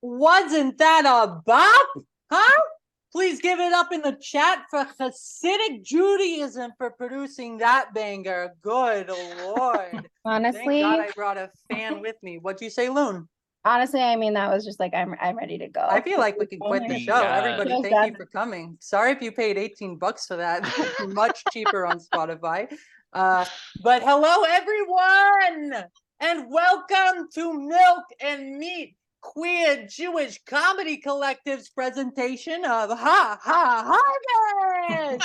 Wasn't that a bop? Huh? Please give it up in the chat for Hasidic Judaism for producing that banger. Good Lord. Thank God Honestly, I brought a fan with me. What'd you say, Loon? honestly, I mean that was just like I'm ready to go. I feel like we can quit the show. Yeah. Everybody, Feels thank you bad. for coming. Sorry if you paid $18 for that. Much cheaper on Spotify. But hello, everyone, and welcome to Milk and Meat, Queer Jewish Comedy Collective's presentation of Harvest,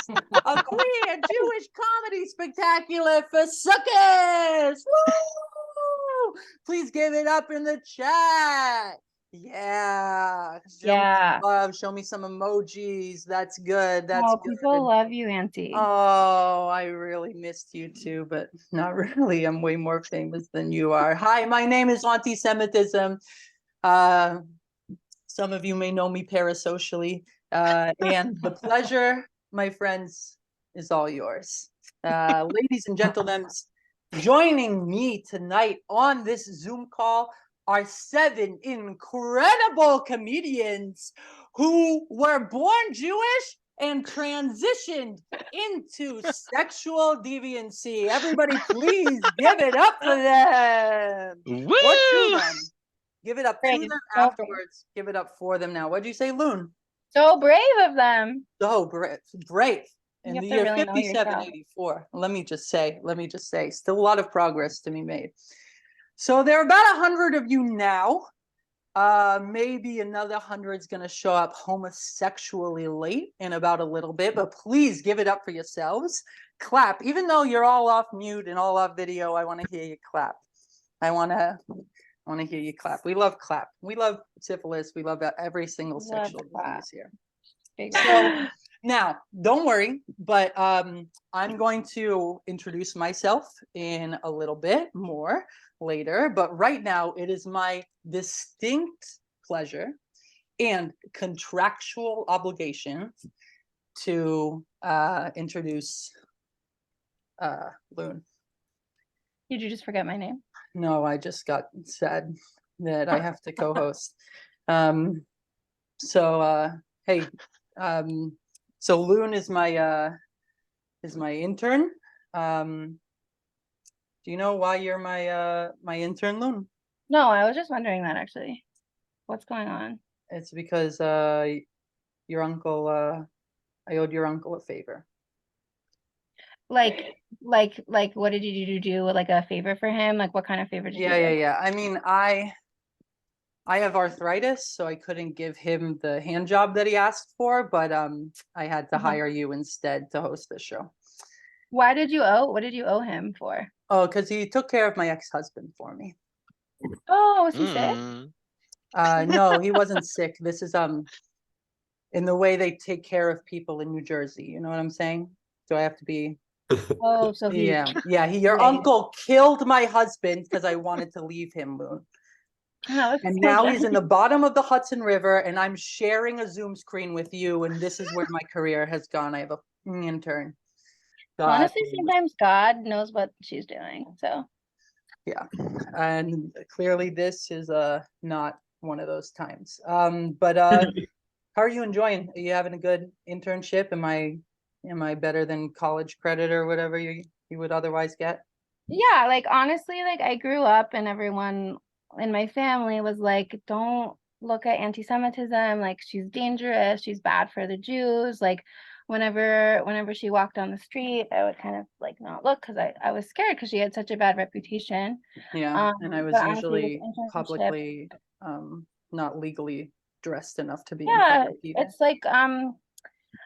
a queer Jewish comedy spectacular for suckers. Woo! Please give it up in the chat. Yeah. Yeah. Love. Show me some emojis. That's good. That's Oh, good. people love you, Auntie. Oh, I really missed you too, but not really. I'm way more famous than you are. Hi, my name is Anti-Semitism. Some of you may know me parasocially. And the pleasure, my friends, is all yours. Ladies and gentlemen, joining me tonight on this Zoom call are 7 incredible comedians who were born Jewish and transitioned into sexual deviancy. Everybody, please give it up for them. Woo! Or to them. Give it up to Brave. them So afterwards. Give it up for them now. What'd you say, Loon? So brave of them. So brave. In You the have to year really know yourself. 5784, let me just say, still a lot of progress to be made. So there are about 100 of you now. Maybe another 100 is going to show up homosexually late in about a little bit, but please give it up for yourselves. Clap. Even though you're all off mute and all off video, I want to hear you clap. I want to hear you clap. We love clap. We love syphilis. We love every single sexual disease here. So now, don't worry, but I'm going to introduce myself in a little bit more later. But right now, it is my distinct pleasure and contractual obligation to introduce Loon. Did you just forget my name? No, I just got said that I have to co-host. Hey, so Loon is my intern. Do you know why you're my intern, Loon? No, I was just wondering that actually. What's going on? It's because your uncle I owed your uncle a favor. Like what did you do? Like a favor for him? Like what kind of favor did you do? Yeah. I mean, I have arthritis, so I couldn't give him the hand job that he asked for, but I had to hire you instead to host this show. What did you owe him for? Oh, because he took care of my ex-husband for me. Oh, was he sick? No, he wasn't sick. This is in the way they take care of people in New Jersey. You know what I'm saying? Do I have to be? Oh, so he your uncle killed my husband because I wanted to leave him, Loon. Oh, and now he's in the bottom of the Hudson River, and I'm sharing a Zoom screen with you, and this is where my career has gone. I have an intern. Honestly, sometimes God knows what she's doing. So yeah, and clearly this is not one of those times. But how are you enjoying? Are you having a good internship? Am I better than college credit or whatever you would otherwise get? Yeah, like honestly, like I grew up and everyone in my family was like, don't look at anti-Semitism, like she's dangerous, she's bad for the Jews. Like whenever she walked down the street, I would kind of like not look because I was scared because she had such a bad reputation. Yeah, and I was usually honestly, publicly not legally dressed enough to be in yeah, public either. it's like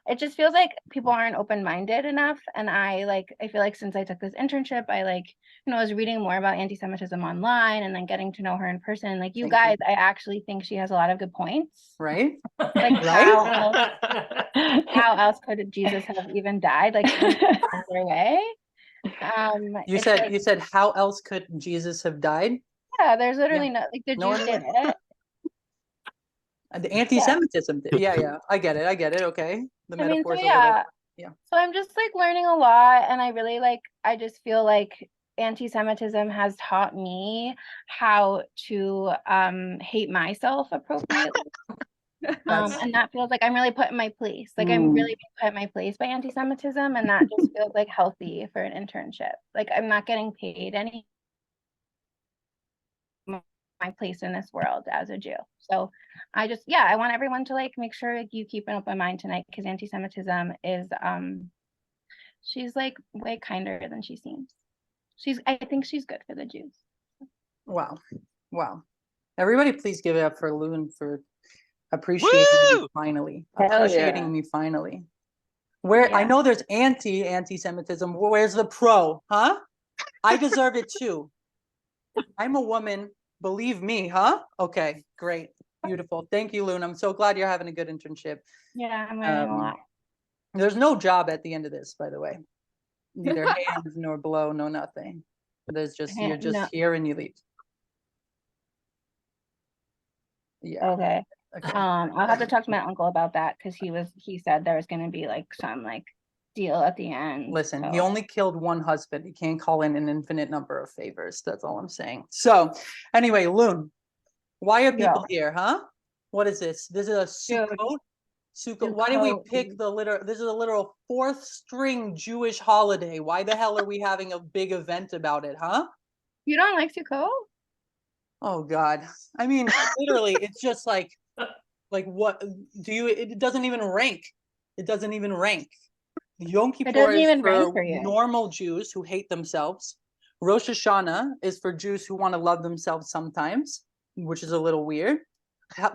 it just feels like people aren't open-minded enough. And I feel like since I took this internship, I was reading more about anti-Semitism online and then getting to know her in person. Like you guys, I actually think she has a lot of good points. Right? Like right? how else could Jesus have even died? Like other way. You said how else could Jesus have died? Yeah, there's literally no like the Jews did it. The anti-Semitism. Yeah. I get it. Okay. The metaphors a little. Yeah. So I'm just like learning a lot, and I really I just feel like anti-Semitism has taught me how to hate myself appropriately. And that feels like I'm really put in my place. Like I'm really being put in my place by anti-Semitism, and that just feels like healthy for an internship. Like I'm not getting paid any my place in this world as a Jew. So I just, yeah, I want everyone to like make sure you keep an open mind tonight, because anti-Semitism is she's like way kinder than she seems. I think she's good for the Jews. Wow. Wow. Everybody please give it up for Loon for appreciating me finally. Appreciating me finally. Where I know there's anti-Semitism. Where's the pro? Huh? I deserve it too. I'm a woman. Believe me, huh? Okay, great. Beautiful. Thank you, Loon. I'm so glad you're having a good internship. Yeah, I'm learning a lot. There's no job at the end of this, by the way. Neither hands nor blow, no nothing. There's just you're just here and you leave. Yeah. Okay. I'll have to talk to my uncle about that, because he said there was gonna be like some like deal at the end. Listen, so. He only killed one husband. He can't call in an infinite number of favors. That's all I'm saying. So anyway, Loon, why are people here, huh? What is this? This is a Sukkot? Sukkot. Why did we pick the literal? This is a literal fourth string Jewish holiday. Why the hell are we having a big event about it, huh? You don't like Sukkot? Oh God. I mean, literally, it's just like what do you, it doesn't even rank. It doesn't even rank. Yom Kippur is for normal Jews who hate themselves. Rosh Hashanah is for Jews who want to love themselves sometimes, which is a little weird.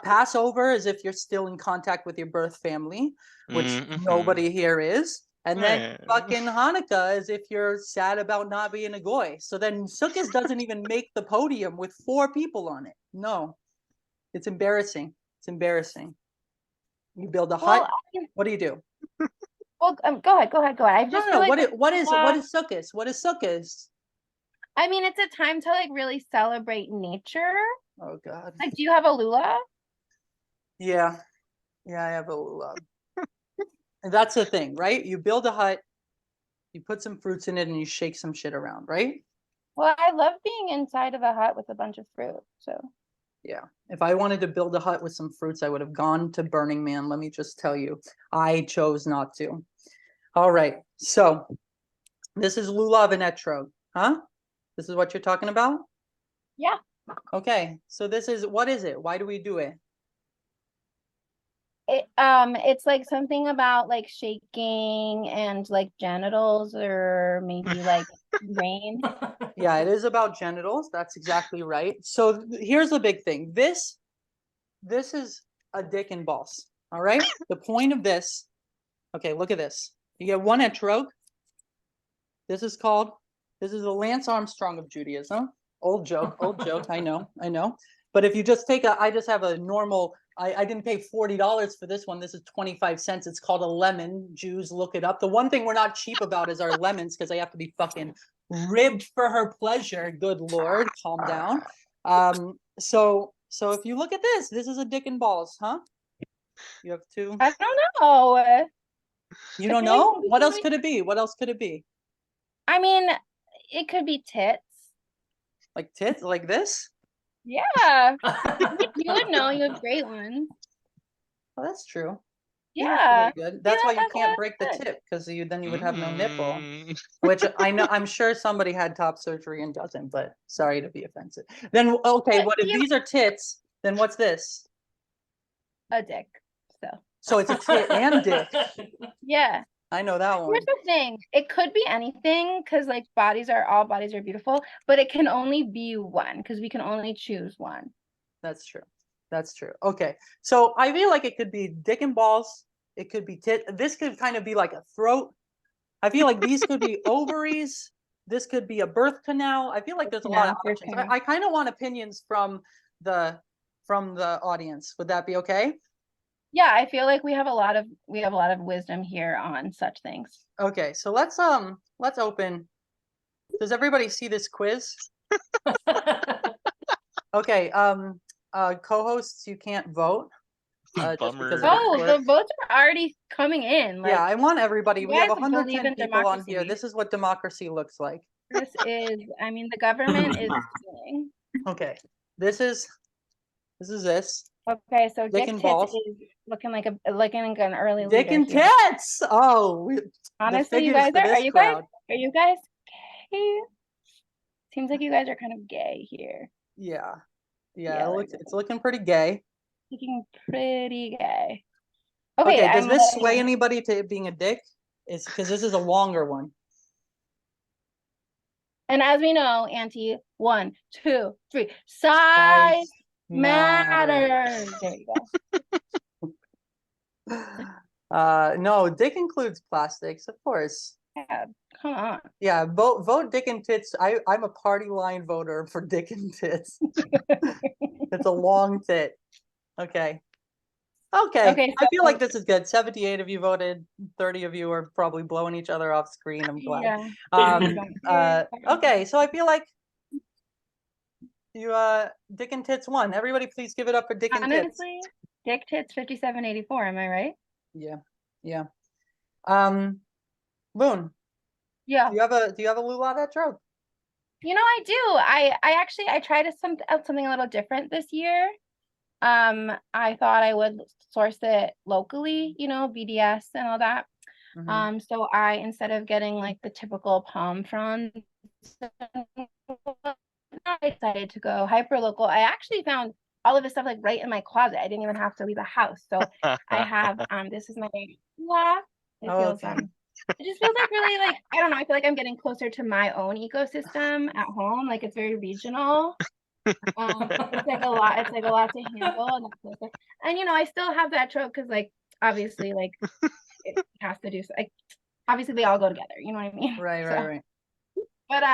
Passover is if you're still in contact with your birth family, which nobody here is. And then fucking Hanukkah is if you're sad about not being a goy. So then Sukkot doesn't even make the podium with 4 people on it. No, it's embarrassing. It's embarrassing. You build a hut. What do you do? Well, go ahead. I just no. What is Sukkot? What is Sukkot? I mean, it's a time to like really celebrate nature. Oh God. Like, do you have a lulav? Yeah, I have a lulav. And that's the thing, right? You build a hut, you put some fruits in it, and you shake some shit around, right? Well, I love being inside of a hut with a bunch of fruit. So yeah, if I wanted to build a hut with some fruits, I would have gone to Burning Man. Let me just tell you, I chose not to. All right, so this is lulav and etrog, huh? This is what you're talking about? Yeah. Okay, so this is, what is it? Why do we do it? It's like something about like shaking and like genitals, or maybe like rain. Yeah, it is about genitals. That's exactly right. So here's the big thing. This is a dick and balls. All right. The point of this. Okay, look at this. You get one etrog. This is the Lance Armstrong of Judaism. Old joke. I know. But if you just take I just have a normal. I didn't pay $40 for this one. This is 25 cents. It's called a lemon. Jews, look it up. The one thing we're not cheap about is our lemons, because they have to be fucking ribbed for her pleasure. Good Lord, calm down. So if you look at this is a dick and balls, huh? You have two. I don't know. You don't know? What else could it be? What else could it be? I mean, it could be tits. Like tits? Like this? Yeah. You would know. You have great ones. Oh, that's true. Yeah. Good. That's why you can't break the tip, because then you would have no nipple. Which I know, I'm sure somebody had top surgery and doesn't, but sorry to be offensive. Then okay, what if these are tits? Then what's this? A dick. So it's a tit and dick. Yeah. I know that one. Here's the thing. It could be anything, because like all bodies are beautiful, but it can only be one, because we can only choose one. That's true. That's true. Okay. So I feel like it could be dick and balls. It could be tit. This could kind of be like a throat. I feel like these could be ovaries. This could be a birth canal. I feel like there's a lot of options. I kind of want opinions from the audience. Would that be okay? Yeah, I feel like we have a lot of wisdom here on such things. Okay, so let's open. Does everybody see this quiz? Okay, co-hosts, you can't vote. Bummer. The votes are already coming in. Like, yeah, I want everybody. We have 110 people on here. This is what democracy looks like. This is, I mean, the government is stealing. Okay, this is this. Okay, so Dick Dick and Tits balls. is looking like an early Dick leader and here. tits. Oh, the Honestly, you figures guys for are this you guys crowd. are you guys gay? Seems like you guys are kind of gay here. Yeah, Yeah, like it's looking pretty gay. looking pretty gay. Okay, Okay, does I'm this sway like, anybody to being a dick? Is because this is a longer one. and as we know, Auntie, 1, 2, 3, size Size matter. matters. There you go. No, dick includes plastics, of course. Yeah, come on. Yeah, vote dick and tits. I'm a party line voter for dick and tits. It's a long tit. Okay. Okay. Okay, I feel so like this is good. 78 of you voted. 30 of you are probably blowing each other off screen. I'm glad. yeah. Okay, so I feel like you Dick and Tits won. Everybody please give it up for Dick and Tits. Honestly, Dick Tits 5784, am I right? Yeah. Yeah. Um Boone, Yeah. do you have a Lula that trope? You know, I do. I actually I tried out something a little different this year. I thought I would source it locally, you know, BDS and all that. Mhm. So I, instead of getting like the typical palm fronds, I decided to go hyper local. I actually found all of this stuff like right in my closet. I didn't even have to leave the house. So I have this is my Lula. It Oh, feels okay. it just feels like really like, I don't know, I feel like I'm getting closer to my own ecosystem at home. Like it's very regional. It's like a lot to handle. And you know, I still have that trope because like obviously like it has to do like obviously they all go together, you know what I mean? Right, So, right. but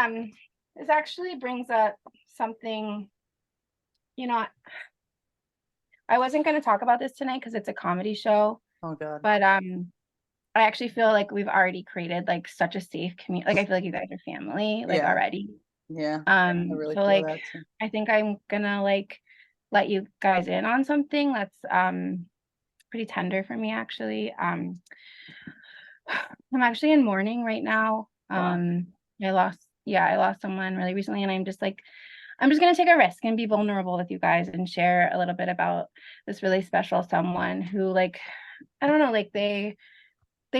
this actually brings up something, you know, I wasn't going to talk about this tonight because it's a comedy show, Oh God. but I actually feel like we've already created like such a safe community. Like I feel like you guys are family like Yeah. already. Yeah. I really So feel like that too. I think I'm gonna like let you guys in on something that's pretty tender for me actually. I'm actually in mourning right now. Wow. I lost someone really recently, and I'm just gonna take a risk and be vulnerable with you guys and share a little bit about this really special someone who like I don't know, like they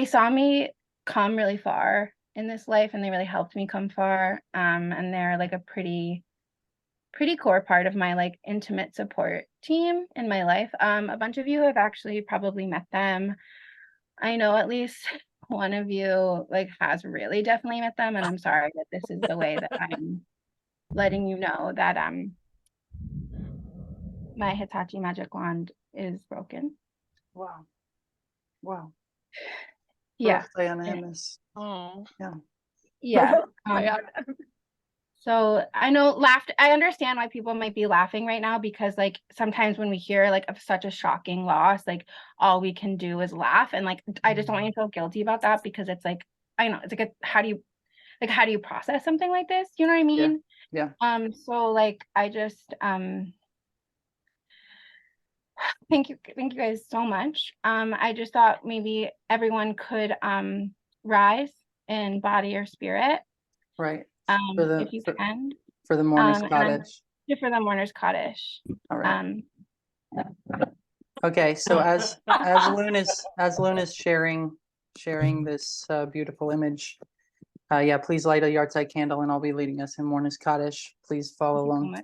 saw me come really far in this life and they really helped me come far. And they're like a pretty core part of my like intimate support team in my life. A bunch of you have actually probably met them. I know at least one of you like has really definitely met them, and I'm sorry that this is the way that I'm letting you know that my Hitachi magic wand is broken. Wow. Wow. Yeah. Oh. Yeah. Yeah. So I understand why people might be laughing right now because like sometimes when we hear like of such a shocking loss, like all we can do is laugh. And like I just don't want you to feel guilty about that because it's like, I know it's like how do you process something like this? You know what I mean? Yeah. So like I just thank you guys so much. I just thought maybe everyone could rise in body or spirit. Right. If you can. For the mourner's And cottage. for the mourner's cottage. All right. Okay, so as Loon is sharing this beautiful image, yeah, please light a yahrzeit candle and I'll be leading us in Mourner's Cottage. Please follow along.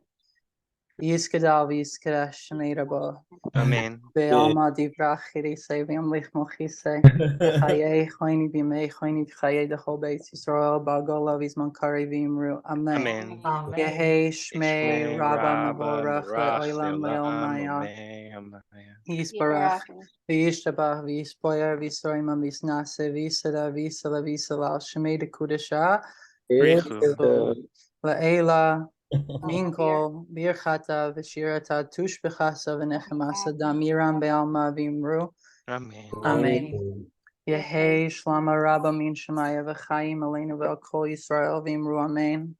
Yiskadal v'yiskadash shmeirabo. Amen. Be'alma divrach chirisei v'yamlich mochise. B'chayei choyni b'yimei choyni b'chayei dechol beis Yisrael ba'gola v'zman kari v'yimru. Amen. Amen. Yehei shmei rabba mavorach le'olam Le'olam le'omaya. Yisbarach v'yishtabach v'yispoyer v'yisorimam v'yisnase v'yisada v'yisala v'yisalal shmei dekudasha. Richu. La'ela Minkol birchata v'shirata tushbechasa v'nechemasa damiram be'alma v'imru. Amen. Amen. Yehei shlama rabba min shemaya v'chaim aleinu ve'al kol Yisrael v'imru. Amen.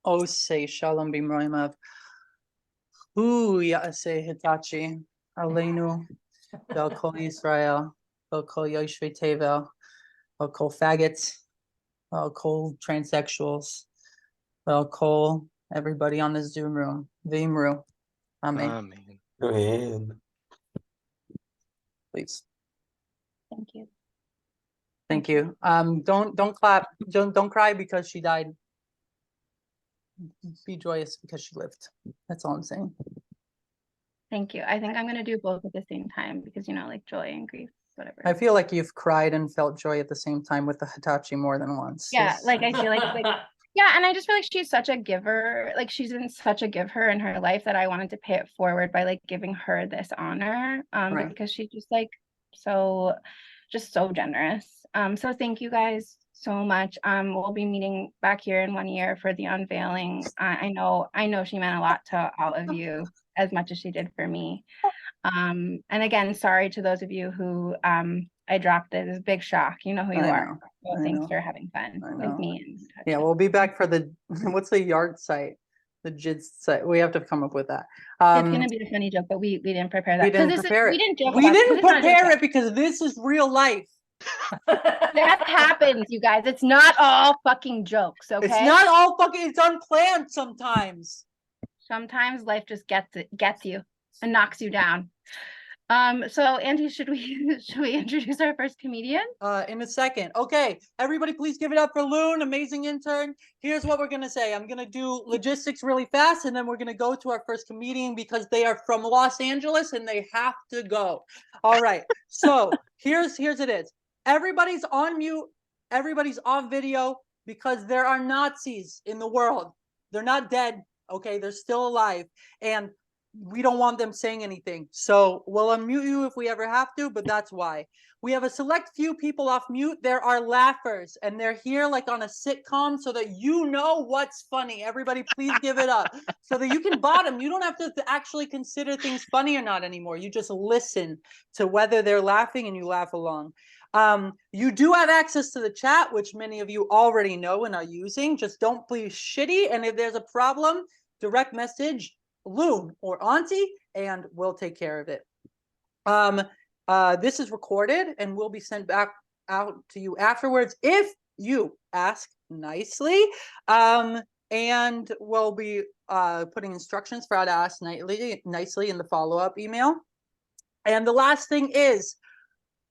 Osei shalom b'imroimav. Hu ya'aseh hitachi aleinu ve'al kol Yisrael ve'al kol yoshvei tevel ve'al kol faggots Well, Cole, transsexuals. Well, Cole, everybody on the Zoom room. Vimru. Amen. Amen. Man. Please. Thank you. Thank you. Don't clap. Don't cry because she died. Be joyous because she lived. That's all I'm saying. Thank you. I think I'm gonna do both at the same time because like joy and grief, whatever. I feel like you've cried and felt joy at the same time with the Hitachi more than once. Yeah, It's- like I feel like yeah, and I just feel like she's such a giver. Like she's been such a giver in her life that I wanted to pay it forward by like giving her this honor. Right. Because she's just like so generous. So thank you guys so much. We'll be meeting back here in 1 year for the unveiling. I know she meant a lot to all of you as much as she did for me. And again, sorry to those of you who I dropped it. It's a big shock. You know who you I are. know, So I thanks know, for having fun I with know. me. And Yeah, we'll be back for the what's the yard site? The JIDS site. We have to come up with that. it's gonna be a funny joke, but we didn't prepare that. We didn't 'Cause prepare we it. didn't joke We about- 'cause didn't it's not a joke prepare yet. it because this is real life. That happens, you guys. It's not all fucking jokes, okay? It's not all fucking. It's unplanned sometimes. Sometimes life just gets you and knocks you down. So Auntie, should we introduce our first comedian? In a second. Okay, everybody, please give it up for Loon, amazing intern. Here's what we're gonna say. I'm gonna do logistics really fast, and then we're gonna go to our first comedian because they are from Los Angeles and they have to go. All right. So here's it is. Everybody's on mute. Everybody's off video because there are Nazis in the world. They're not dead. Okay, they're still alive, and we don't want them saying anything. So we'll unmute you if we ever have to, but that's why. We have a select few people off mute. There are laughers, and they're here like on a sitcom so that you know what's funny. Everybody, please give it up so that you can bottom. You don't have to actually consider things funny or not anymore. You just listen to whether they're laughing and you laugh along. You do have access to the chat, which many of you already know and are using. Just don't be shitty. And if there's a problem, direct message Loon or Auntie, and we'll take care of it. This is recorded and will be sent back out to you afterwards if you ask nicely. And we'll be putting instructions for how to ask nicely in the follow-up email. And the last thing is,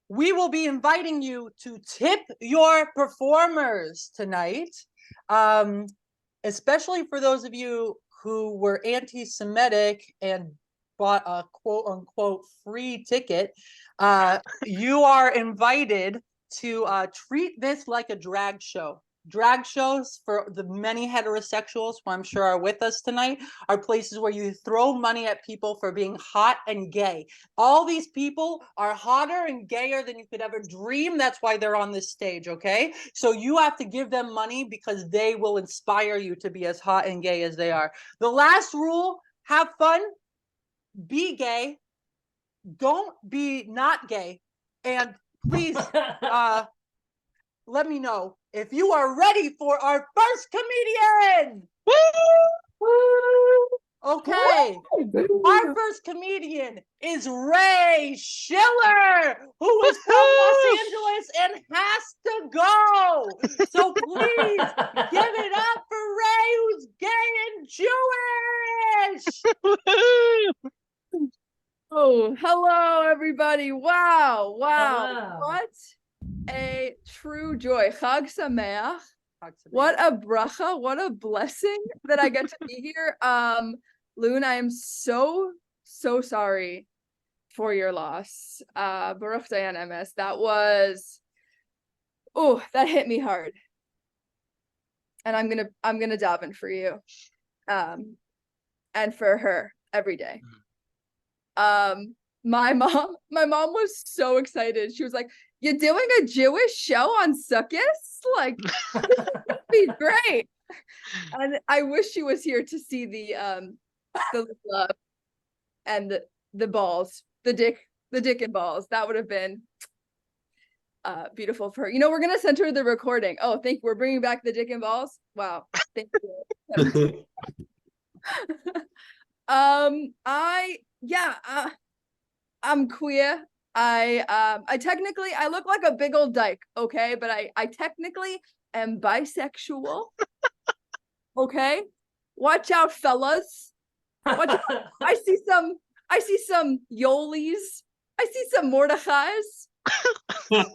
we will be inviting you to tip your performers tonight, especially for those of you who were anti-Semitic and bought a quote-unquote free ticket. You are invited to treat this like a drag show. Drag shows, for the many heterosexuals who I'm sure are with us tonight, are places where you throw money at people for being hot and gay. All these people are hotter and gayer than you could ever dream. That's why they're on this stage, okay? So you have to give them money because they will inspire you to be as hot and gay as they are. The last rule, have fun, be gay, don't be not gay, and please let me know if you are ready for our first comedian. Okay, our first comedian is Ray Schiller, who is from Los Angeles and has to go. So please give it up for Ray, who's gay and Jewish. Oh, hello, everybody. Wow. Hello. What a true joy. Chag Sameach. What a bracha. What a blessing that I get to be here. Loon, I am so sorry for your loss. Baruch Dayan MS. That hit me hard. And I'm gonna daven for you. And for her every day. My mom was so excited. She was like, "You're doing a Jewish show on Sukkot? Like, this would be great." And I wish she was here to see the love and the balls, the dick and balls. That would have been beautiful for her. We're gonna send her the recording. Oh, thank you. We're bringing back the dick and balls. Wow, thank you. I'm queer. I technically I look like a big old dyke, okay? But I technically am bisexual. Okay, watch out, fellas. Watch out. I see some Yolis. I see some Mordechais. Come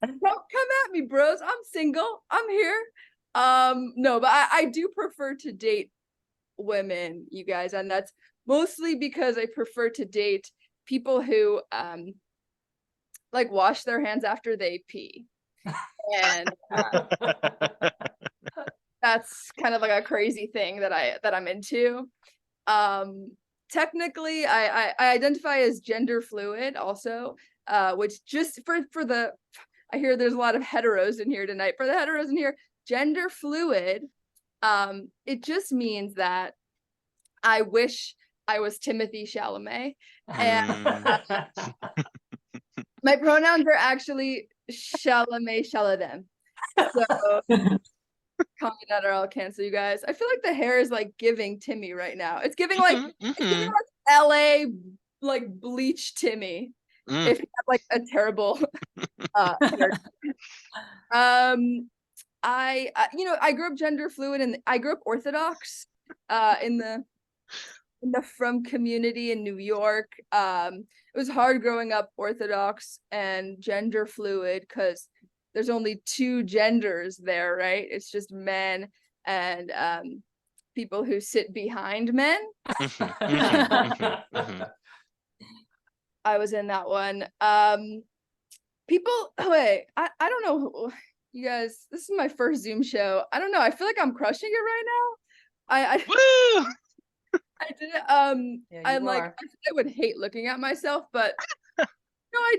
at me, bros. I'm single. I'm here. No, but I do prefer to date women, you guys, and that's mostly because I prefer to date people who like wash their hands after they pee. And that's kind of like a crazy thing that I'm into. Technically I identify as gender fluid also, which just for the, I hear there's a lot of heteros in here tonight. For the heteros in here, gender fluid, it just means that I wish I was Timothy Chalamet, and my pronouns are actually Chalamet, Chaladem. So comment that or I'll cancel you guys. I feel like the hair is like giving Timmy right now. It's giving like, it's giving like LA like bleach Timmy. If you have like a terrible hair. I grew up gender fluid and I grew up Orthodox in the frum community in New York. It was hard growing up Orthodox and gender fluid because there's only two genders there, right? It's just men and people who sit behind men. I was in that one. Wait, I don't know, you guys, this is my first Zoom show. I don't know, I feel like I'm crushing it right now. Woo! I did it. Yeah, I'm you like, are. I would hate looking at myself, but no, I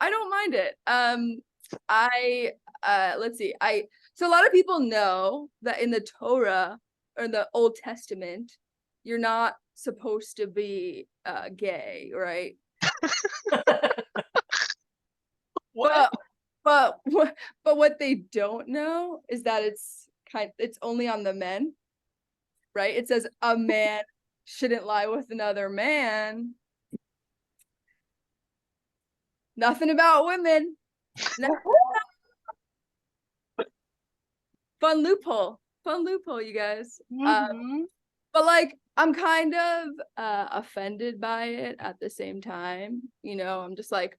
don't mind it. Let's see. So a lot of people know that in the Torah or the Old Testament, you're not supposed to be gay, right? What? But what they don't know is that it's only on the men, right? It says a man shouldn't lie with another man. Nothing about women. Fun loophole, you guys. But like, I'm kind of offended by it at the same time. You know, I'm just like,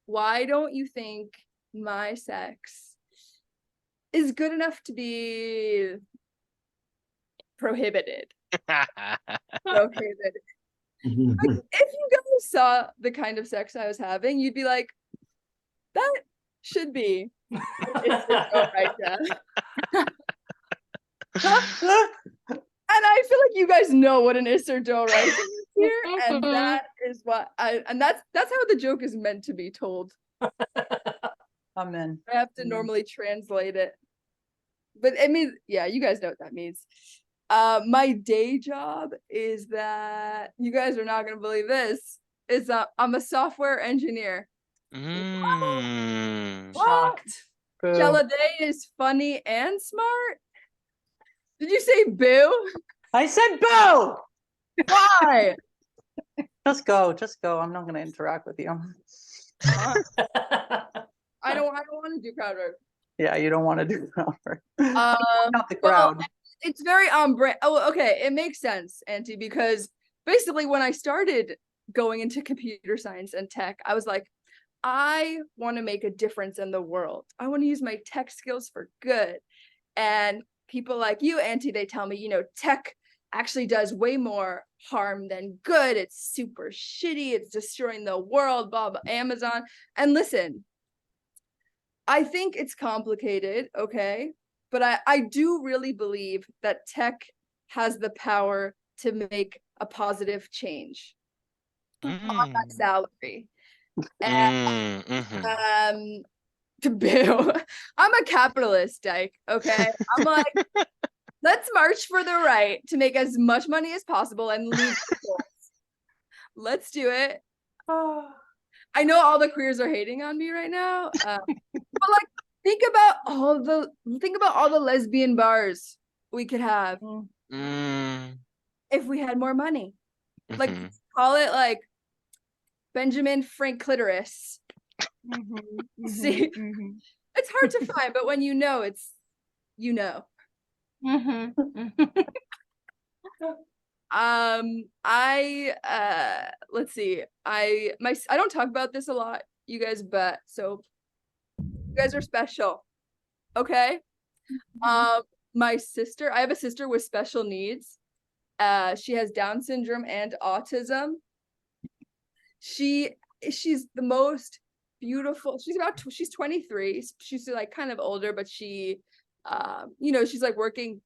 why don't you think my sex is good enough to be prohibited? Prohibited. Like, if you guys saw the kind of sex I was having, you'd be like, that should be right there. And I feel like you guys know what an Isser Doraita is here, and that is what that's how the joke is meant to be told. Amen. I have to normally translate it, but it means, yeah, you guys know what that means. My day job is that, you guys are not gonna believe this, is I'm a software engineer. Shocked. Boo. Shalade is funny and smart. Did you say boo? I said boo. Why? Just go. I'm not going to interact with you. I don't want to do crowd work. Yeah, you don't want to do that. Not the Well, crowd. it's very on brand. Oh, okay, it makes sense, Auntie, because basically when I started going into computer science and tech, I was like, I want to make a difference in the world. I want to use my tech skills for good. And people like you, Auntie, they tell me, you know, tech actually does way more harm than good. It's super shitty. It's destroying the world, blah, blah, Amazon. And listen, I think it's complicated, okay? But I do really believe that tech has the power to make a positive change on that salary. And Bill, I'm a capitalist, Dyke, okay? I'm like, let's march for the right to make as much money as possible and leave the goals. Let's do it. I know all the queers are hating on me right now, but like, think about all the lesbian bars we could have if we had more money. Like, call it like Benjamin Frank Clitoris See, it's hard to find, but when you know, it's, you know. Let's see. I don't talk about this a lot, you guys, but so you guys are special. Okay? My sister, I have a sister with special needs. She has Down syndrome and autism. She's the most beautiful. She's 23. She's like kind of older, but she she's like working.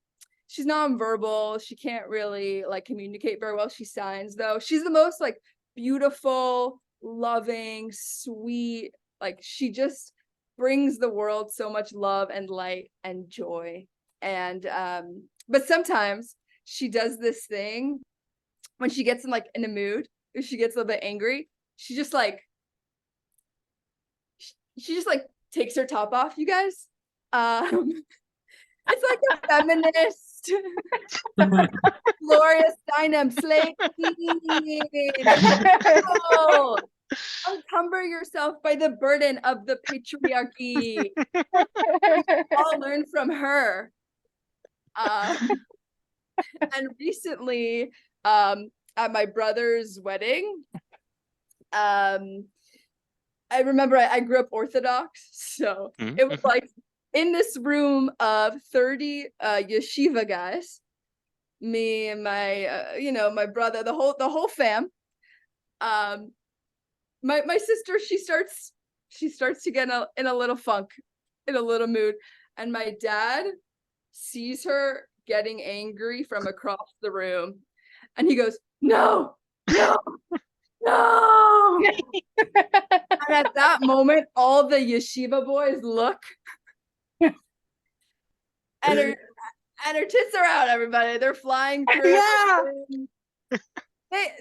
She's nonverbal. She can't really like communicate very well. She signs though. She's the most like beautiful, loving, sweet. Like she just brings the world so much love and light and joy. And but sometimes she does this thing when she gets in a mood, if she gets a little bit angry, she just like takes her top off, you guys. It's like a feminist Gloria Steinem slay queen. Oh, uncumber yourself by the burden of the patriarchy. All learn from her. And recently, at my brother's wedding, I remember I grew up Orthodox, so it was like in this room of 30 yeshiva guys, me and my my brother, the whole fam. My sister, she starts to get in a little funk, in a little mood, and my dad sees her getting angry from across the room, and he goes, "No, no, no." And at that moment, all the yeshiva boys look, and her tits are out. Everybody, they're flying through. Yeah. They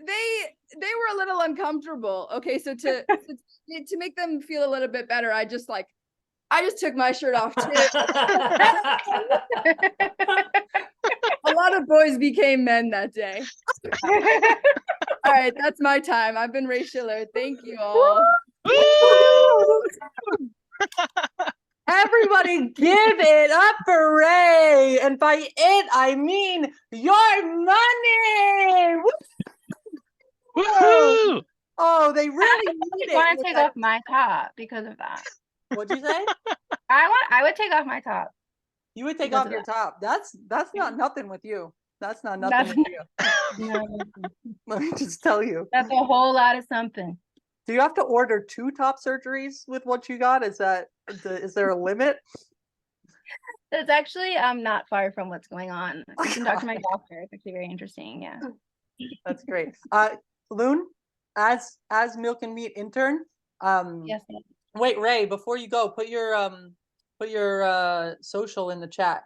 were a little uncomfortable. Okay, so to make them feel a little bit better, I just took my shirt off too. A lot of boys became men that day. All right, that's my time. I've been Ray Schiller. Thank you all. Everybody give it up for Ray. And by it, I mean your money. Woohoo! Oh, they really need I want it. to take off my top because of that. What'd you say? I would take off my top. You would take Because off of your top. That's not nothing with you. That's not That's- nothing with you. No, Let me just tell you. that's a whole lot of something. Do you have to order 2 top surgeries with what you got? Is there a limit? It's actually not far from what's going on. You can talk to my doctor. It's actually very interesting. Yeah. That's great. Loon, as milk and meat intern. Yes. Wait, Ray, before you go, put your social in the chat.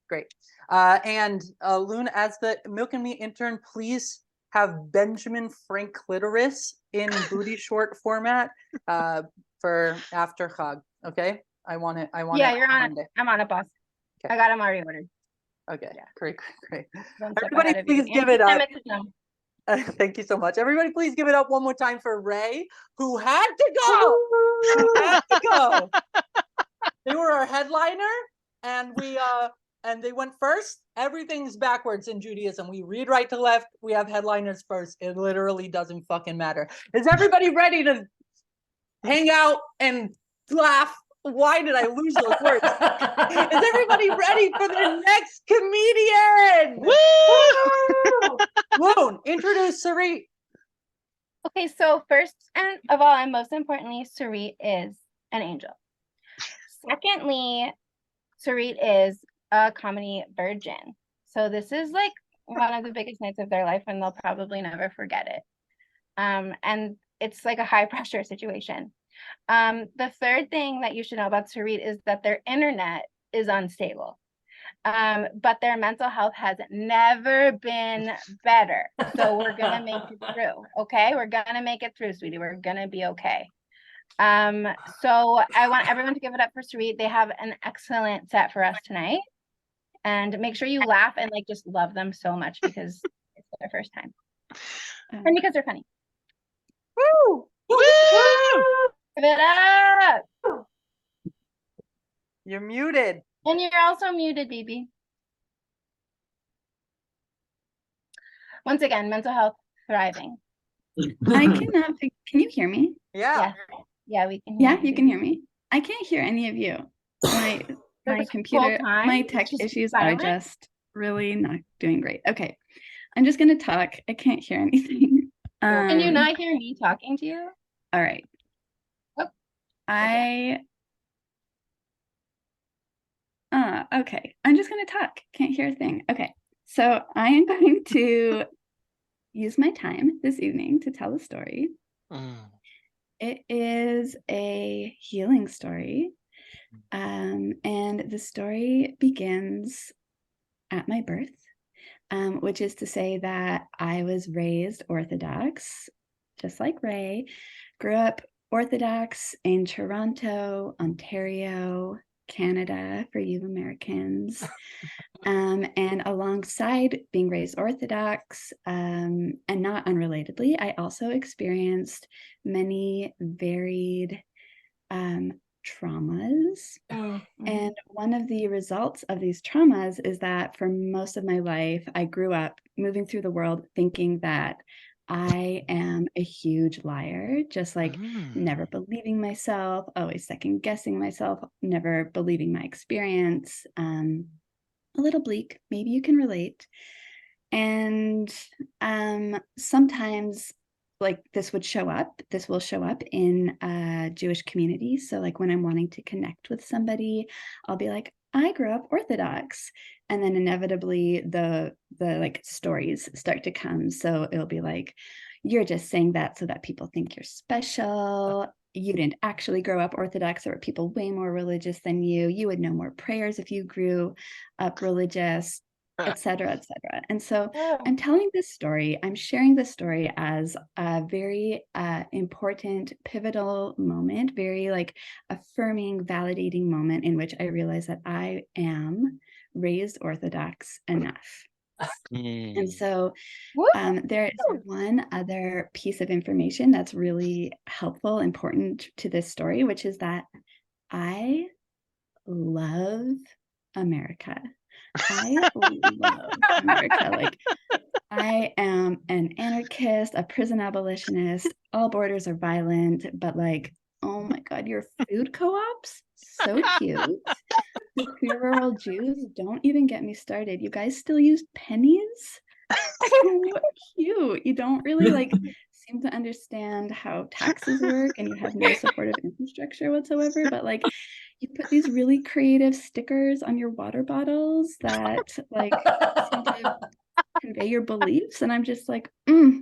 Great. And Loon, as the milk and meat intern, please have Benjamin Frank clitoris in booty short format for after Chag. Okay, I want it. Yeah, you're on it. I'm on it, boss. Okay. I got him already ordered. Okay, Yeah. great. One step Everybody, ahead of you. please give it up. Anti-Semitism. Thank you so much. Everybody, please give it up one more time for Ray, who had to go. Who had to go. They were our headliner, and they went first. Everything's backwards in Judaism. We read right to left. We have headliners first. It literally doesn't fucking matter. Is everybody ready to hang out and laugh? Why did I lose those words? Is everybody ready for the next comedian? Woo! Loon, introduce Sarit. Okay, so first and of all, and most importantly, Sarit is an angel. Secondly, Sarit is a comedy virgin. So this is like one of the biggest nights of their life, and they'll probably never forget it. And it's like a high pressure situation. The third thing that you should know about Sarit is that their internet is unstable. But their mental health has never been better. So we're gonna make it through. Okay, we're gonna make it through, sweetie. We're gonna be okay. So I want everyone to give it up for Sarit. They have an excellent set for us tonight. And make sure you laugh and like just love them so much because it's their first time. And because they're funny. Woo! Woo! Give it up. You're muted. And you're also muted, baby. Once again, mental health thriving. I cannot. Can you hear me? Yeah. Yeah, we can hear Yeah, you can hear me. I can't hear any of you. My This computer, whole time, my it's tech just issues silent? are just really not doing great. Okay, I'm just gonna talk. I can't hear anything. Can you not hear me talking to you? All right. Oh, Okay. I'm just gonna talk. Can't hear a thing. Okay. So I am going to use my time this evening to tell a story. It is a healing story. And the story begins at my birth, which is to say that I was raised Orthodox, just like Ray, grew up Orthodox in Toronto, Ontario, Canada, for you Americans. And alongside being raised Orthodox, and not unrelatedly, I also experienced many varied traumas. And one of the results of these traumas is that for most of my life, I grew up moving through the world thinking that I am a huge liar, just like never believing myself, always second guessing myself, never believing my experience. A little bleak, maybe you can relate. And sometimes like this will show up in a Jewish community. So like when I'm wanting to connect with somebody, I'll be like, I grew up Orthodox. And then inevitably the like stories start to come. So it'll be like, you're just saying that so that people think you're special. You didn't actually grow up Orthodox. There were people way more religious than you. You would know more prayers if you grew up religious, etc., etc. And so I'm telling this story, I'm sharing this story as a very important, pivotal moment, very like affirming, validating moment in which I realize that I am raised Orthodox enough. And so there is one other piece of information that's really helpful, important to this story, which is that I love America. I love America. Like, I am an anarchist, a prison abolitionist. All borders are violent, but like, oh my God, your food co-ops, so cute. The queer rural Jews, don't even get me started. You guys still use pennies? So cute. You don't really like seem to understand how taxes work, and you have no supportive infrastructure whatsoever, but like you put these really creative stickers on your water bottles that like seem to convey your beliefs. And I'm just like,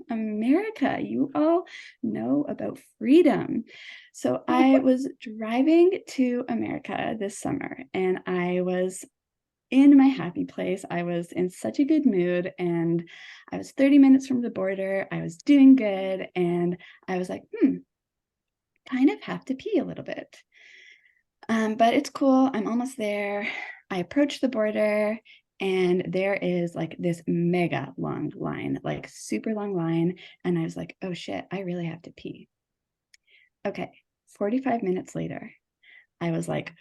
America, you all know about freedom. So I was driving to America this summer and I was in my happy place. I was in such a good mood and I was 30 minutes from the border. I was doing good. And I was like, kind of have to pee a little bit. But it's cool. I'm almost there. I approach the border and there is like this mega long line, like super long line. And I was like, oh shit, I really have to pee. Okay, 45 minutes later, I was like,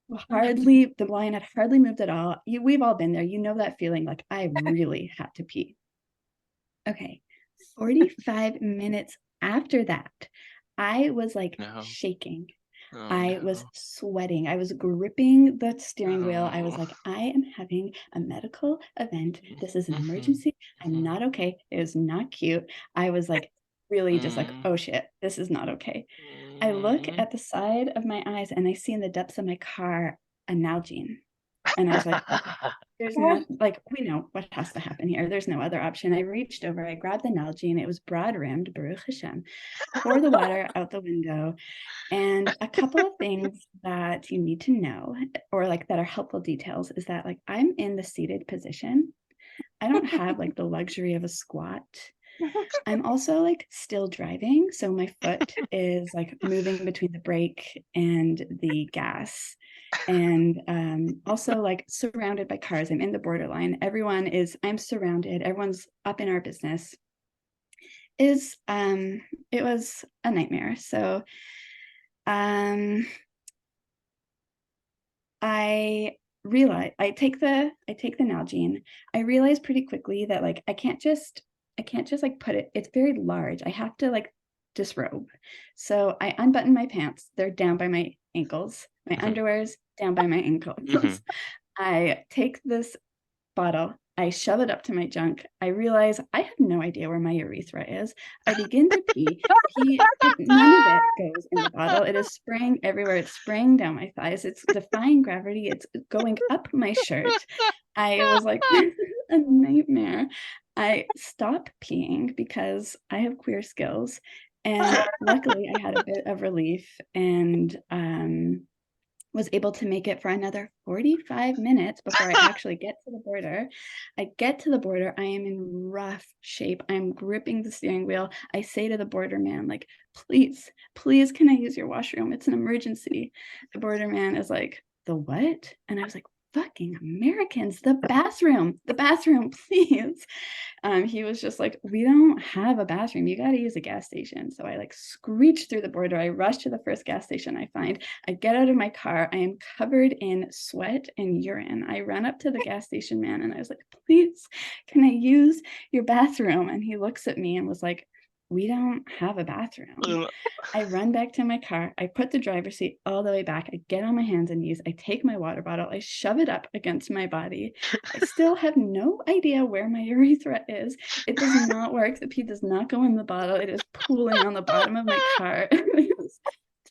the line had hardly moved at all. We've all been there. You know that feeling, like I really had to pee. Okay, 45 minutes after that, I was like shaking. I was sweating. I was gripping the steering wheel. I was like, I am having a medical event. This is an emergency. I'm not okay. It was not cute. I was like, really just like, oh shit, this is not okay. I look at the side of my eyes and I see in the depths of my car a Nalgene. And I was like, there's not, like, we know what has to happen here. There's no other option. I reached over, I grabbed the Nalgene. It was broad rimmed, Baruch Hashem, pour the water out the window. And a couple of things that you need to know, or like that are helpful details, is that like I'm in the seated position. I don't have like the luxury of a squat. I'm also like still driving. So my foot is like moving between the brake and the gas. And also like surrounded by cars. I'm in the borderline. I'm surrounded. Everyone's up in our business. is it was a nightmare. So I realize I take the Nalgene. I realize pretty quickly that like I can't just like put it, it's very large. I have to like disrobe. So I unbutton my pants. They're down by my ankles. My underwear's down by my ankles. I take this bottle. I shove it up to my junk. I realize I have no idea where my urethra is. I begin to pee. None of it goes in the bottle. It is spraying everywhere. It's spraying down my thighs. It's defying gravity. It's going up my shirt. I was like, this is a nightmare. I stopped peeing because I have queer skills. And luckily I had a bit of relief and was able to make it for another 45 minutes before I actually get to the border. I get to the border. I am in rough shape. I'm gripping the steering wheel. I say to the border man, like, please, can I use your washroom? It's an emergency. The border man is like, the what? And I was like, fucking Americans, the bathroom, please. He was just like, we don't have a bathroom. You got to use a gas station. So I like screech through the border. I rush to the first gas station I find. I get out of my car. I am covered in sweat and urine. I run up to the gas station man and I was like, please, can I use your bathroom? And he looks at me and was like, we don't have a bathroom. I run back to my car. I put the driver's seat all the way back. I get on my hands and knees. I take my water bottle. I shove it up against my body. I still have no idea where my urethra is. It does not work. The pee does not go in the bottle. It is pooling on the bottom of my car. It was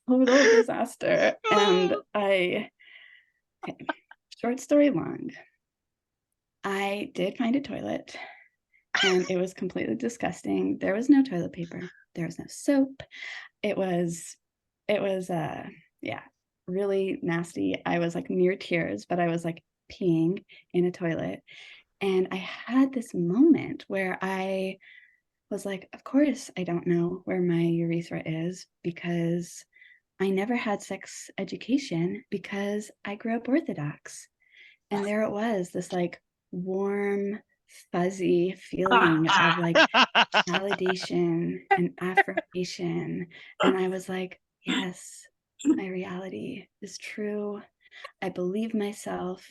total disaster. And okay, short story long, I did find a toilet. And it was completely disgusting. There was no toilet paper. There was no soap. It was yeah, really nasty. I was like near tears, but I was like peeing in a toilet. And I had this moment where I was like, of course I don't know where my urethra is because I never had sex education because I grew up Orthodox. And there it was, this like warm, fuzzy feeling of like validation and affirmation. And I was like, yes, my reality is true. I believe myself.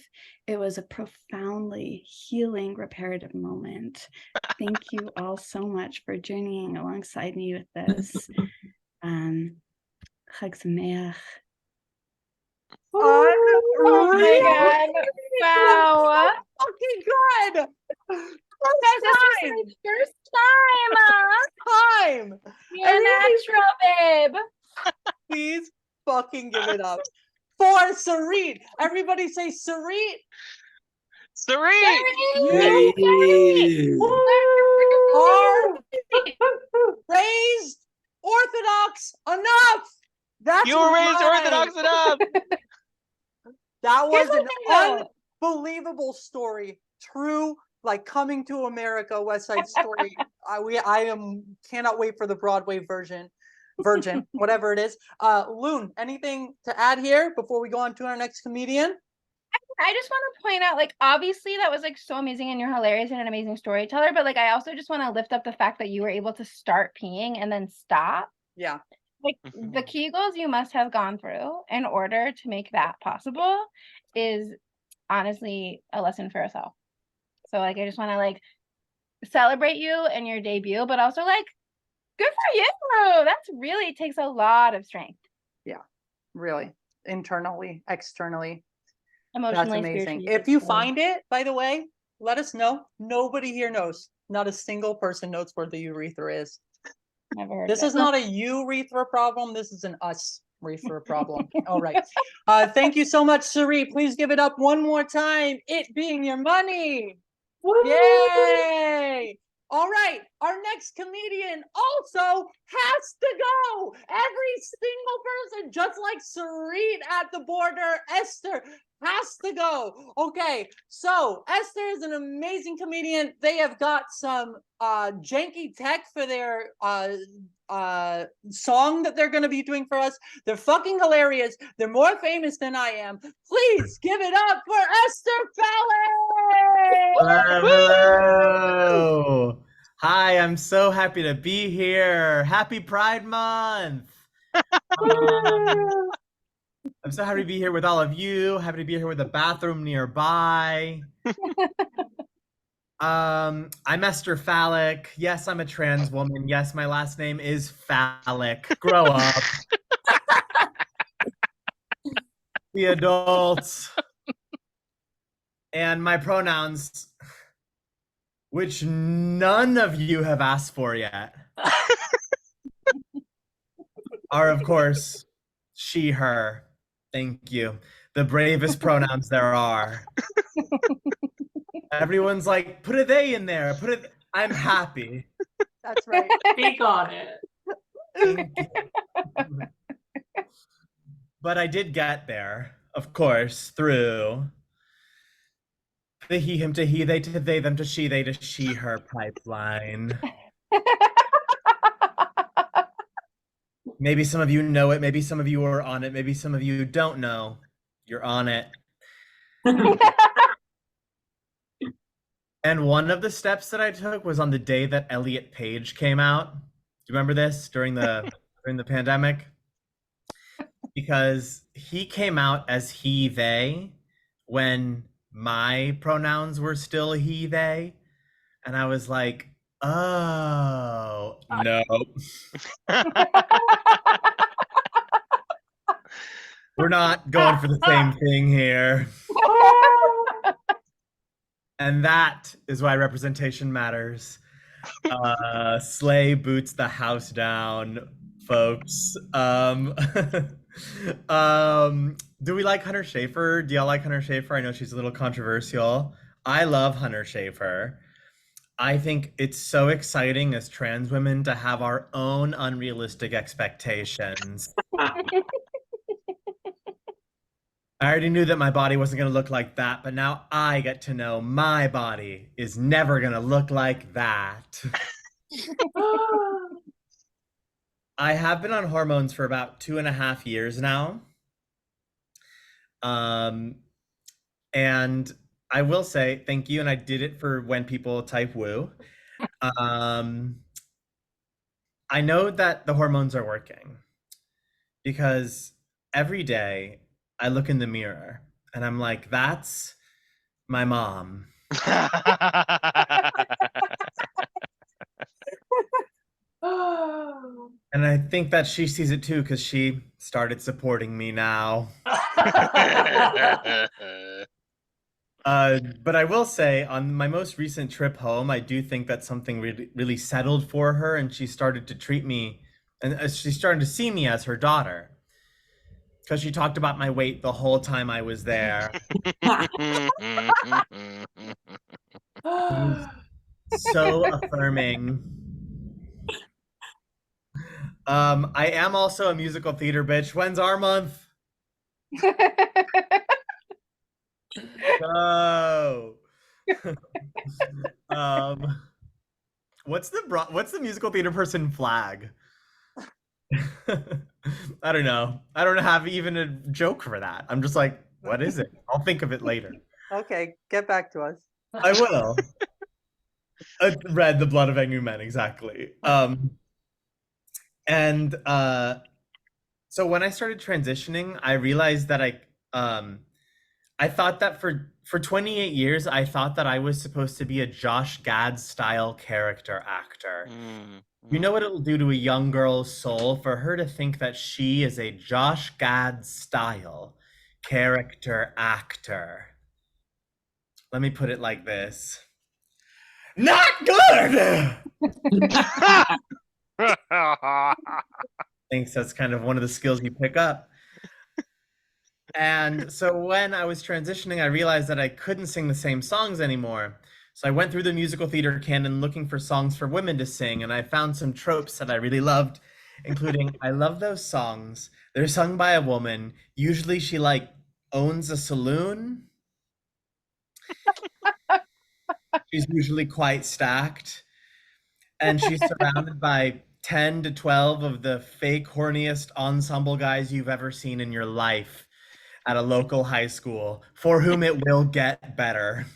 It was a profoundly healing, reparative moment. Thank you all so much for journeying alongside me with this. Chag Sameach. Oh my God. Wow. Okay, good. Guys, this was my first time. You're a natural, babe. Please fucking give it up for Sarit. Everybody say Sarit. Sarit. Are raised Orthodox enough. That's You were raised right. Orthodox enough. That was Here's an what unbelievable story. True, like coming to America, West Side Story. I cannot wait for the Broadway version, whatever it is. Loon, anything to add here before we go on to our next comedian? I just want to point out, like, obviously that was like so amazing and you're hilarious and an amazing storyteller, but like I also just want to lift up the fact that you were able to start peeing and then stop. Yeah. Like the Kegels you must have gone through in order to make that possible is honestly a lesson for us all. So like I just want to like celebrate you and your debut, but also like good for you. That's really takes a lot of strength. Yeah, really. Internally, externally. Emotionally, That's amazing. spiritually, If you physically. find it, by the way, let us know. Nobody here knows. Not a single person knows where the urethra is. Never heard This of is it. not a urethra problem. This is an us urethra problem. All right. Thank you so much, Sari. Please give it up one more time. It being your money. Yay! All right, our next comedian also has to go. Every single person, just like Sarit at the border, Esther has to go. Okay, so Esther is an amazing comedian. They have got some janky tech for their song that they're going to be doing for us. They're fucking hilarious. They're more famous than I am. Please give it up for Esther Fallon. Hello. Hi, I'm so happy to be here. Happy Pride Month. Um, I'm so happy to be here with all of you. Happy to be here with a bathroom nearby. I'm Esther Phallic. Yes, I'm a trans woman. Yes, my last name is Phallic. Grow up. The adults. And my pronouns, which none of you have asked for yet, are, of course, she, her. Thank you. The bravest pronouns there are. Everyone's like, put a they in there. I'm happy. That's right. Speak on it. Thank you. But I did get there, of course, through the he, him to he, they to they, them to she, her pipeline. Maybe some of you know it. Maybe some of you are on it. Maybe some of you don't know. You're on it. And one of the steps that I took was on the day that Elliot Page came out. Do you remember this during the pandemic? Because he came out as he, they, when my pronouns were still he, they. And I was like, oh, no. We're not going for the same thing here. And that is why representation matters. Slay boots the house down, folks. Do we like Hunter Schafer? Do y'all like Hunter Schafer? I know she's a little controversial. I love Hunter Schafer. I think it's so exciting as trans women to have our own unrealistic expectations. I already knew that my body wasn't going to look like that, but now I get to know my body is never going to look like that. I have been on hormones for about 2.5 years now. And I will say thank you, and I did it for when people type woo. I know that the hormones are working because every day I look in the mirror and I'm like, that's my mom. And I think that she sees it too because she started supporting me now. But I will say on my most recent trip home, I do think that something really settled for her, and she started to treat me, and she started to see me as her daughter. Because she talked about my weight the whole time I was there. So affirming. I am also a musical theater bitch. When's our month? Go. What's the musical theater person flag? I don't know. I don't have even a joke for that. I'm just like, what is it? I'll think of it later. Okay, get back to us. I will. Red, the blood of angry men, exactly. And so when I started transitioning, I realized that I thought that for 28 years, I thought that I was supposed to be a Josh Gad style character actor. You know what it'll do to a young girl's soul for her to think that she is a Josh Gad style character actor? Let me put it like this. Not good! Thanks, that's kind of one of the skills you pick up. And so when I was transitioning, I realized that I couldn't sing the same songs anymore. So I went through the musical theater canon looking for songs for women to sing, and I found some tropes that I really loved, including I love those songs. They're sung by a woman. Usually she like owns a saloon. She's usually quite stacked. And she's surrounded by 10 to 12 of the fake horniest ensemble guys you've ever seen in your life at a local high school, for whom it will get better.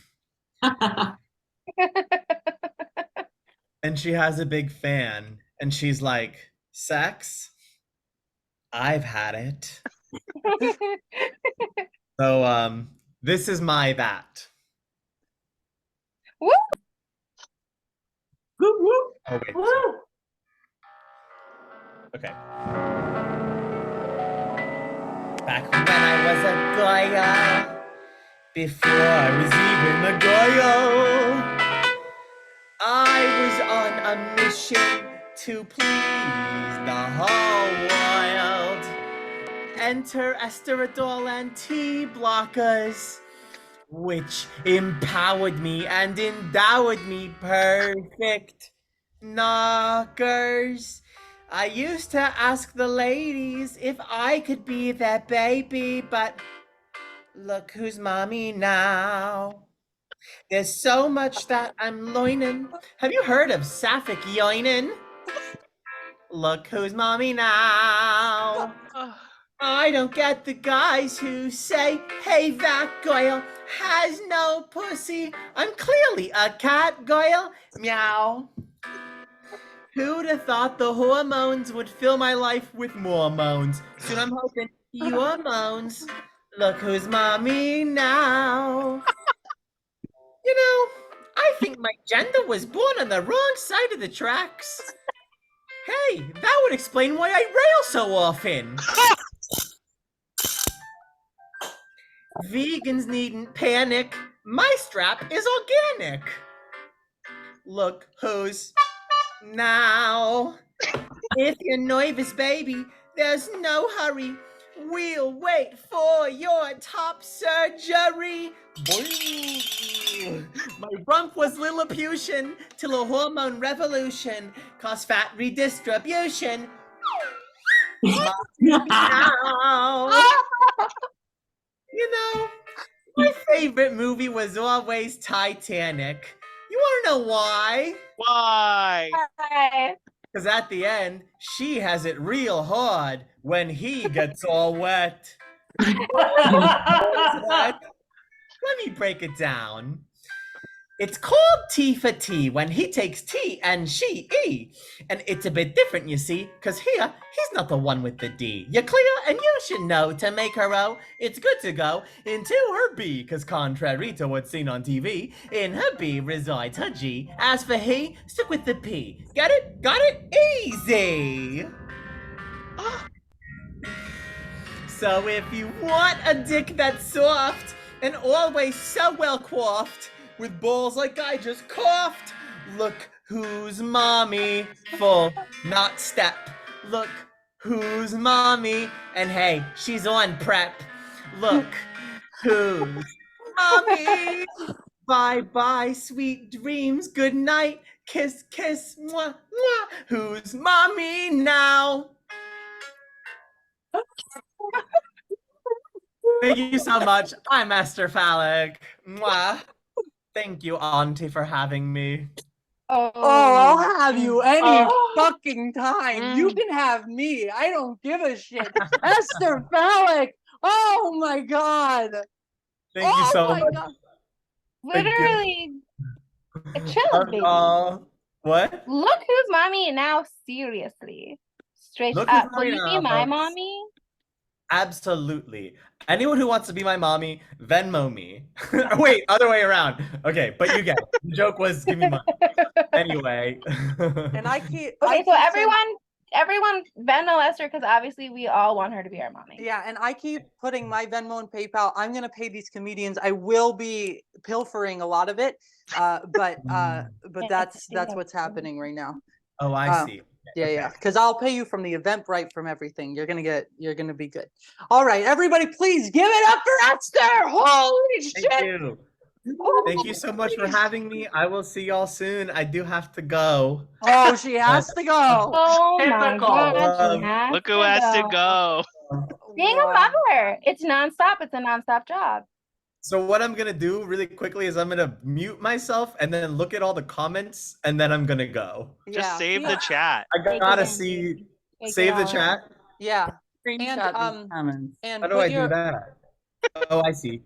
and she has a big fan, and she's like, sex? I've had it. So, this is my that. Woo! Woo, woo, Oh, wait. woo. Okay. Back when I was a Goya, before I was even a Goya, I was on a mission to please the whole world. Enter Esteradol and T-blockers, which empowered me and endowed me perfect knockers. I used to ask the ladies if I could be their baby, but look who's mommy now. There's so much that I'm loinin'. Have you heard of sapphic yoinin'? Look who's mommy now. I don't get the guys who say, hey, that girl has no pussy. I'm clearly a cat girl. Meow. Who'd have thought the hormones would fill my life with more moans? Soon I'm hoping your moans. Look who's mommy now. You know, I think my gender was born on the wrong side of the tracks. Hey, that would explain why I rail so often. Vegans needn't panic. My strap is organic. Look who's now. If you're nervous, baby, there's no hurry. We'll wait for your top surgery. My rump was Lilliputian till a hormone revolution caused fat redistribution. Now. You know, my favorite movie was always Titanic. You want to know why? Why? Hi. Because at the end, she has it real hard when he gets all wet. What? Let me break it down. It's called T for T when he takes T and she E. And it's a bit different, you see, because here, he's not the one with the D. You're clear, and you should know to make her O, it's good to go into her B, because contrary to what's seen on TV, in her B resides her G. As for he, stick with the P. Get it? Got it? Easy! So if you want a dick that's soft and always so well coiffed, with balls like I just coughed, look who's mommy, full, not step. Look who's mommy, and hey, she's on prep. Look who's mommy. Bye bye, sweet dreams, good night, kiss, kiss, mwah, mwah. Who's mommy now? Thank you so much. I'm Esther Phallic. Mwah. Thank you, Auntie, for having me. Oh, I'll have you any Oh. fucking time. You can have me. I don't give a shit. Esther Phallic. Oh my god. Thank you so my much. God. Thank you. literally, chill, baby. What? Look who's mommy now. Seriously, straight Look who's up. Will mommy you be now, my folks. mommy? Absolutely. Anyone who wants to be my mommy, Venmo me. Wait, other way around. Okay, but you get it. The joke was give me money. Anyway. And I keep Okay, so everyone Venmo Esther because obviously we all want her to be our mommy. Yeah, and I keep putting my Venmo and PayPal. I'm gonna pay these comedians. I will be pilfering a lot of it, but that's what's happening right now. Oh, I see. Yeah, because I'll pay you from the Eventbrite, from everything. You're gonna be good. All right, everybody, please give it up for Esther. Holy shit! Thank you. Thank you so much for having me. I will see y'all soon. I do have to go. Oh, she has to go. Oh my Typical. god, she has Look who has to go. Being a Wow. mother, it's nonstop. It's a nonstop job. So what I'm gonna do really quickly is I'm gonna mute myself and then look at all the comments and then I'm gonna go. Just Yeah, save see? the chat. I Take gotta it in, see. baby. Take Save it the all in. chat. Yeah, Screenshot and these comments. and How do put I your do that? Oh, I see.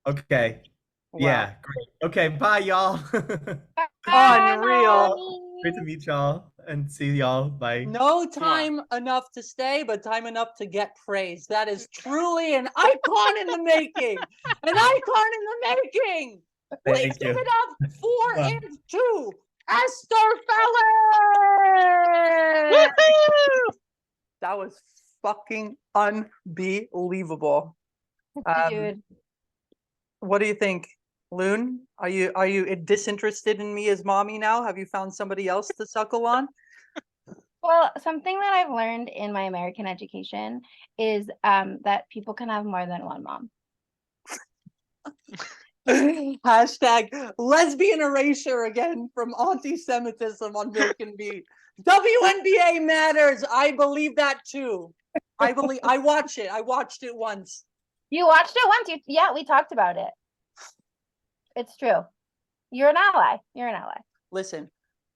Okay. wow. Yeah, great. Okay, bye, y'all. Unreal. Great to meet y'all and see y'all. Bye. No time enough to stay, but time enough to get praise. That is truly an icon in the making. An icon in the making. Please Thank give you. it up for Wow. and to Esther Felix. Woohoo! That was fucking unbelievable. Dude. What do you think, Loon? Are you disinterested in me as mommy now? Have you found somebody else to suckle on? Well, something that I've learned in my American education is that people can have more than one mom. Hashtag lesbian erasure again from anti-Semitism on Milk and Meat. WNBA matters. I believe that too. I watch it. I watched it once. You watched it once. Yeah, we talked about it. It's true. You're an ally. You're an ally. Listen,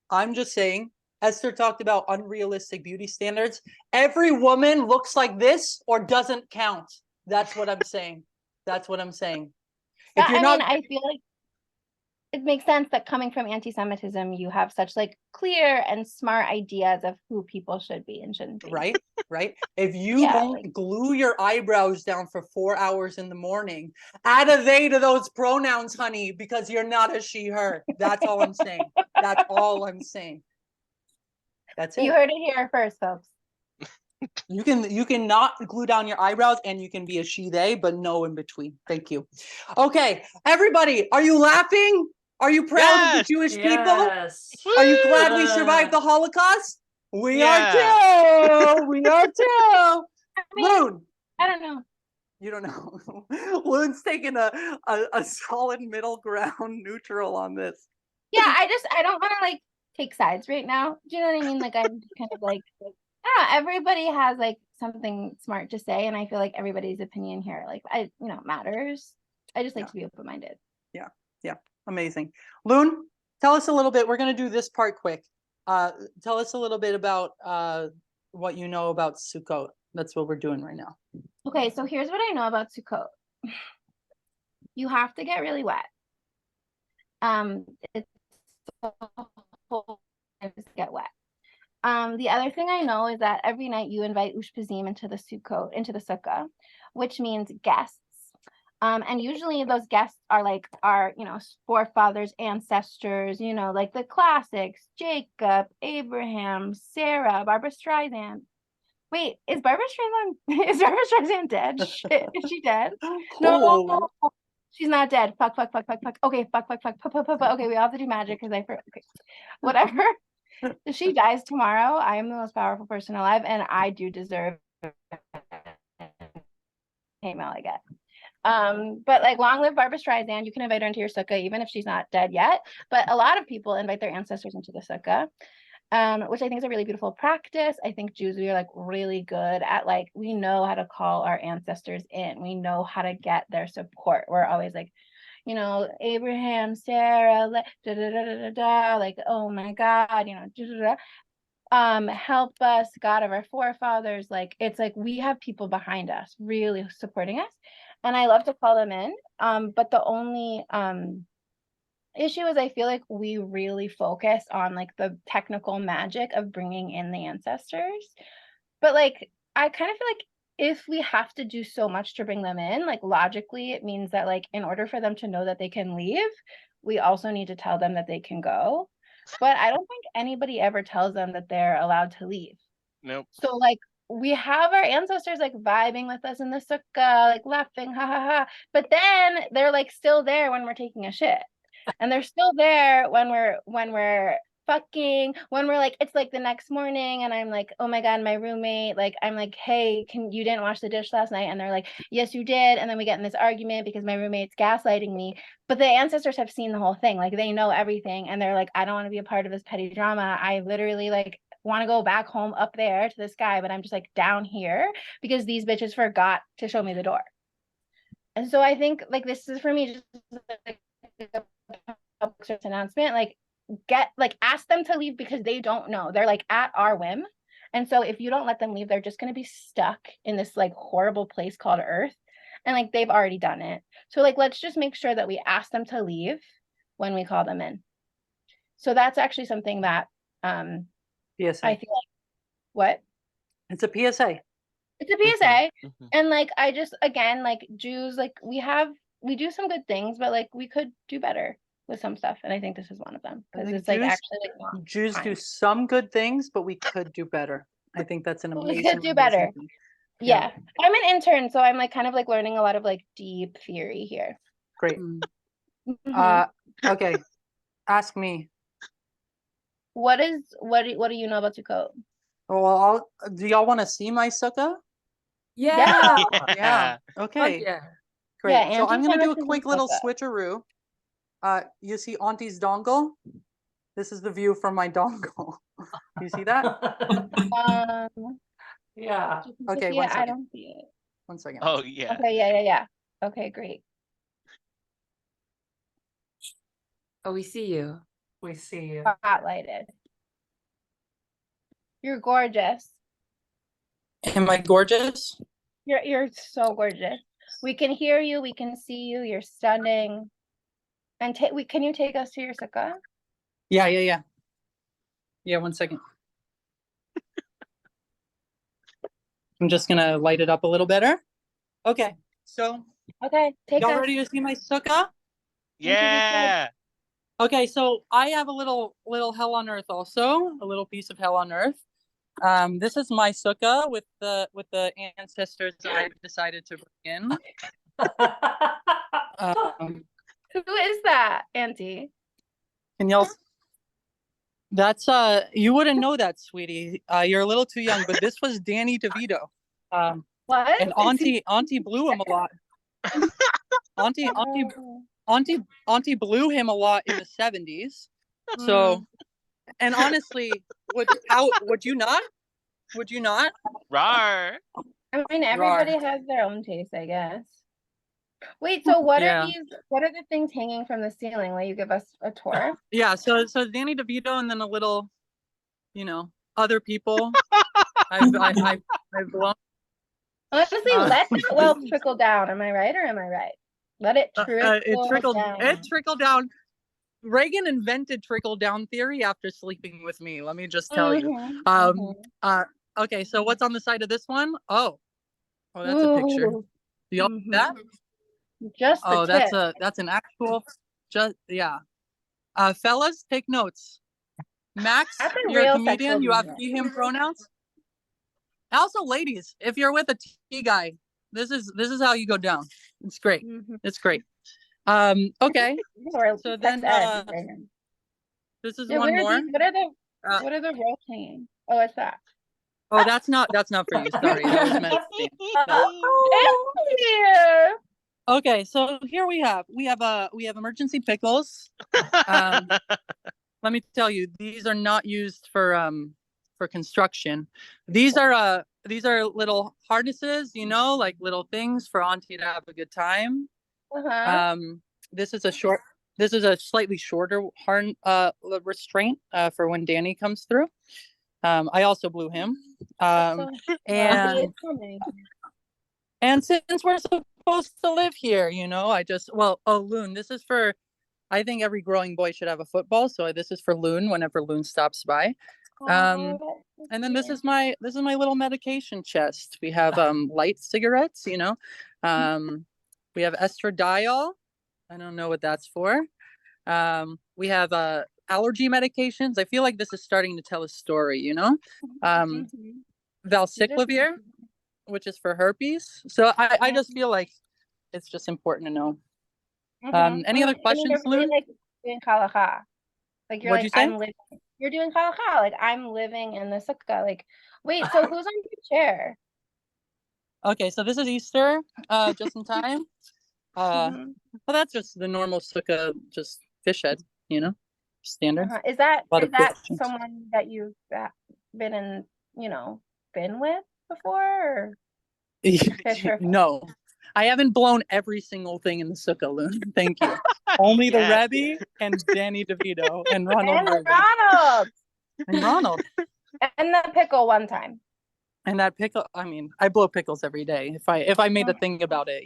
I'm just saying, Esther talked about unrealistic beauty standards. Every woman looks like this or doesn't count. That's what I'm saying. That's what I'm saying. If Yeah, you're I not mean, I feel like it makes sense that coming from anti-Semitism, you have such like clear and smart ideas of who people should be and shouldn't be. right, if you Yeah, don't like- glue your eyebrows down for 4 hours in the morning, add a they to those pronouns, honey, because you're not a she her. That's all I'm saying. That's all I'm saying. That's it. You heard it here first, folks. You can not glue down your eyebrows and you can be a she they, but no in between. Thank you. Okay, everybody, are you laughing? Are you proud of the Yes! Jewish people? Yes. Are you glad we Uh, survived the Holocaust? We Yeah. are too. We are too. I mean, Loon, I don't know. you don't know. Loon's taking a solid middle ground neutral on this. Yeah, I don't want to like take sides right now. Do you know what I mean? Like I'm kind of like I don't know, everybody has like something smart to say, and I feel like everybody's opinion here, like matters. I just like Yeah. to be open-minded. Amazing. Loon, tell us a little bit. We're going to do this part quick. Tell us a little bit about what you know about Sukkot. That's what we're doing right now. Okay, so here's what I know about Sukkot. You have to get really wet. It's so cold to get wet. The other thing I know is that every night you invite ushpizim into the sukkah, which means guests. And usually those guests are like our, forefathers, ancestors, like the classics, Jacob, Abraham, Sarah, Barbara Streisand. Wait, is Barbara Streisand dead? Shit, is she dead? No, she's not dead. Fuck. Okay, fuck. Okay, we all have to do magic because okay, whatever. If she dies tomorrow, I am the most powerful person alive, and I do deserve hate mail I get. But like, long live Barbara Streisand. You can invite her into your sukkah even if she's not dead yet. But a lot of people invite their ancestors into the sukkah, which I think is a really beautiful practice. I think Jews, we are like really good at like, we know how to call our ancestors in. We know how to get their support. We're always like, Abraham, Sarah, like, oh my God, help us, God of our forefathers. Like, it's like we have people behind us really supporting us. And I love to call them in. But the only issue is I feel like we really focus on like the technical magic of bringing in the ancestors. But like, I kind of feel like if we have to do so much to bring them in, like logically, it means that like in order for them to know that they can leave, we also need to tell them that they can go. But I don't think anybody ever tells them that they're allowed to leave. Nope. So like we have our ancestors like vibing with us in the sukkah, like laughing, ha ha ha. But then they're like still there when we're taking a shit. And they're still there when we're fucking, when we're like, it's like the next morning and I'm like, oh my God, my roommate, like, I'm like, hey, you didn't wash the dish last night? And they're like, yes, you did. And then we get in this argument because my roommate's gaslighting me. But the ancestors have seen the whole thing. Like they know everything. And they're like, I don't want to be a part of this petty drama. I literally like want to go back home up there to this guy, but I'm just like down here because these bitches forgot to show me the door. And so I think like this is for me just like a public announcement, like ask them to leave because they don't know. They're like at our whim. And so if you don't let them leave, they're just going to be stuck in this like horrible place called Earth. And like they've already done it. So like let's just make sure that we ask them to leave when we call them in. So that's actually something that PSA. I feel like what? It's a PSA. It's a PSA. Mhm. And like I just again like Jews, like we do some good things, but like we could do better with some stuff. And I think this is one of them. I Because think it's like Jews- actually like not Jews do kind. some good things, but we could do better. I think that's an We amazing. could do amazing better. thing. Yeah. I'm an intern, so I'm like kind of like learning a lot of like deep theory here. Great. Mhm. Okay. Ask me. What do you know about Sukkot? Well, do y'all want to see my sukkah? Yeah. Yeah. Fuck Okay. yeah. Great. Yeah, So I'm gonna do a anti-Semitism quick little sukkah. switcheroo. You see Auntie's dongle? This is the view from my dongle. You see that? Yeah. Okay, Yeah, one I second. don't see it. One second. Oh yeah. Okay, yeah. Okay, great. Oh, we see you. We see you. Spotlighted. You're gorgeous. Am I gorgeous? You're so gorgeous. We can hear you. We can see you. You're stunning. And can you take us to your sukkah? Yeah. Yeah, one second. I'm just gonna light it up a little better. Okay, so Okay, take y'all us. ready to see my sukkah? Yeah. Okay, so I have a little hell on earth also, a little piece of hell on earth. This is my sukkah with the ancestors I decided to bring in. Who is that, Auntie? Can y'all? That's you wouldn't know that, sweetie. You're a little too young, but this was Danny DeVito. What? And Auntie blew him a lot. Auntie blew him a lot in the 70s. So, and honestly, would you not? Would you not? Rar. I mean, everybody has their own taste, I guess. Wait, so what are the things hanging from the ceiling? Will you give us a tour? Yeah, so Danny DeVito and then a little, other people. I've blown. Honestly, let that wealth trickle down. Am I right or am I right? Let it trickle down. It trickled down. Reagan invented trickle down theory after sleeping with me. Let me just tell you. Okay, so what's on the side of this one? Oh, that's a picture. Do y'all see that? Just the tip. That's an actual. Fellas, take notes. Max, you're a comedian. You have he/him pronouns. Also, ladies, if you're with a T guy, this is how you go down. It's great. It's great. Okay. So then this is one more. What are the ropes hanging? Oh, it's that. Oh, that's not for you. Sorry, that was meant to be. Okay, so here we have emergency pickles. Let me tell you, these are not used for construction. These are little harnesses, like little things for Auntie to have a good time. This is a slightly shorter restraint for when Danny comes through. I also blew him. And since we're supposed to live here, Loon, this is for, I think every growing boy should have a football. So this is for Loon whenever Loon stops by. And then this is my little medication chest. We have light cigarettes, we have estradiol. I don't know what that's for. We have allergy medications. I feel like this is starting to tell a story, Valciclovir, which is for herpes. So I just feel like it's just important to know. Any other questions, Loon? Like doing halacha. Like you're What'd like, you say? you're doing halacha. Like I'm living in the sukkah. Like, wait, so who's on your chair? Okay, so this is Easter, just in time. Well, that's just the normal sukkah, just fish head, standard. Is that someone that you've been with before? Or? No, I haven't blown every single thing in the sukkah, Loon. Thank you. Only the Rebbe and Danny DeVito and Ronald. And Ronald. And the pickle one time. And that pickle, I mean, I blow pickles every day if I made a thing about it,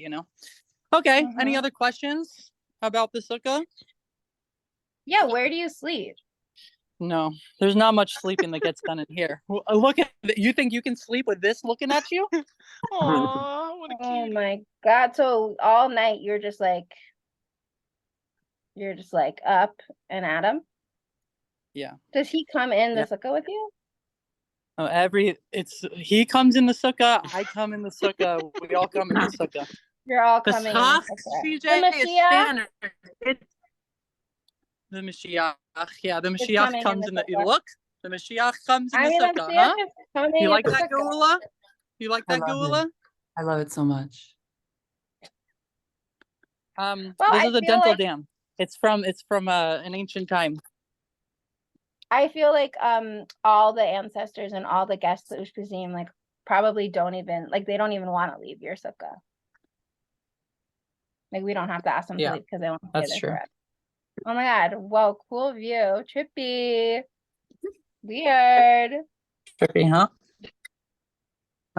Okay, any other questions about the sukkah? Yeah, where do you sleep? No, there's not much sleeping that gets done in here. Look at you think you can sleep with this looking at you? Aw, what a Oh cutie. my God. So all night you're just like up and at him? Yeah. Does he come in the Yeah. sukkah with you? Oh, he comes in the sukkah, I come in the sukkah, we all come in the sukkah. You're all The coming in the Schach, sukkah. CJ, The is Mashiach standard. The Mashiach, yeah, the is Mashiach coming in comes the in the sukkah. look. The Mashiach comes in I the mean, the sukkah, Mashiach huh? is coming You in like the that, sukkah. Geula? You like I that, love Geula? it. I love it so much. Well, This I is a feel dental like dam. It's from an ancient time. I feel like all the ancestors and all the guests at Ushpizim like probably don't even want to leave your sukkah. Like we don't have to ask them to Yeah, leave because they want to stay that's there true. forever. Oh my God. Whoa, cool view. Trippy. Weird. Trippy, huh?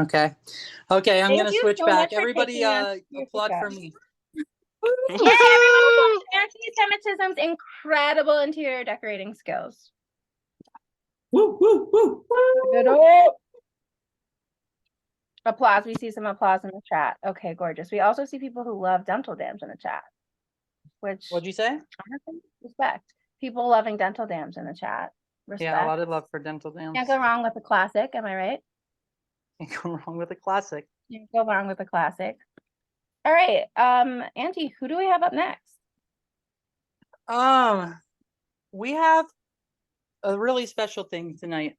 Okay. Okay, I'm Thank gonna you switch so back. much for Everybody taking us to your applaud sukkah. for me. Yay, everyone applauds anti-Semitism's incredible interior decorating skills. Woo, woo, woo. Give it up. Applause. We see some applause in the chat. Okay, gorgeous. We also see people who love dental dams in the chat, which What'd you say? honestly, respect. People loving dental dams in the chat. Respect. Yeah, a lot of love for dental dams. Can't go wrong with a classic. Am I right? Can't go wrong with a classic. Can't go wrong with a classic. All right, Auntie, who do we have up next? We have a really special thing tonight.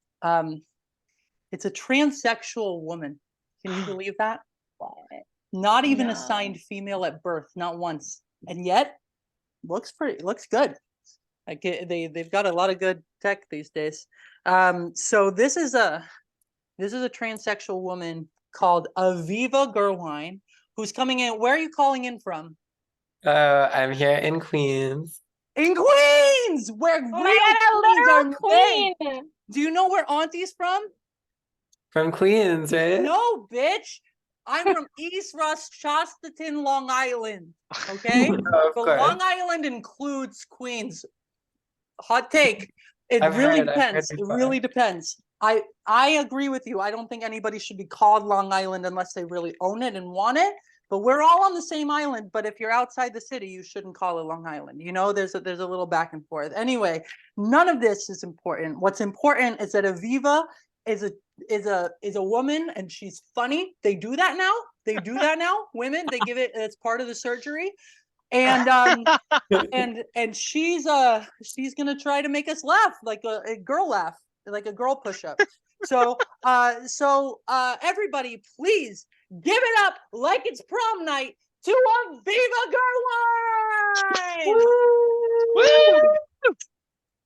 It's a transsexual woman. Can you believe that? What? Not even No. assigned female at birth, not once, and yet looks good. Like they've got a lot of good tech these days. So this is a transsexual woman called Aviva Gerwine, who's coming in. Where are you calling in from? I'm here in Queens. In Queens, where Oh real my God, a queens are literal made. queen. Do you know where Auntie's from? From Queens, right? No, bitch. I'm from East Rochester, Long Island. Okay, Oh, of but course. Long Island includes Queens. Hot take. It I've really heard depends. It before. really depends. I agree with you. I don't think anybody should be called Long Island unless they really own it and want it. But we're all on the same island. But if you're outside the city, you shouldn't call it Long Island. You know, there's a little back and forth. Anyway, none of this is important. What's important is that Aviva is a woman and she's funny. They do that now. They do that now. Women, they give it as part of the surgery. And and she's gonna try to make us laugh, like a girl laugh, like a girl push-up. So everybody please give it up like it's prom night to Aviva Gerwine! Woo!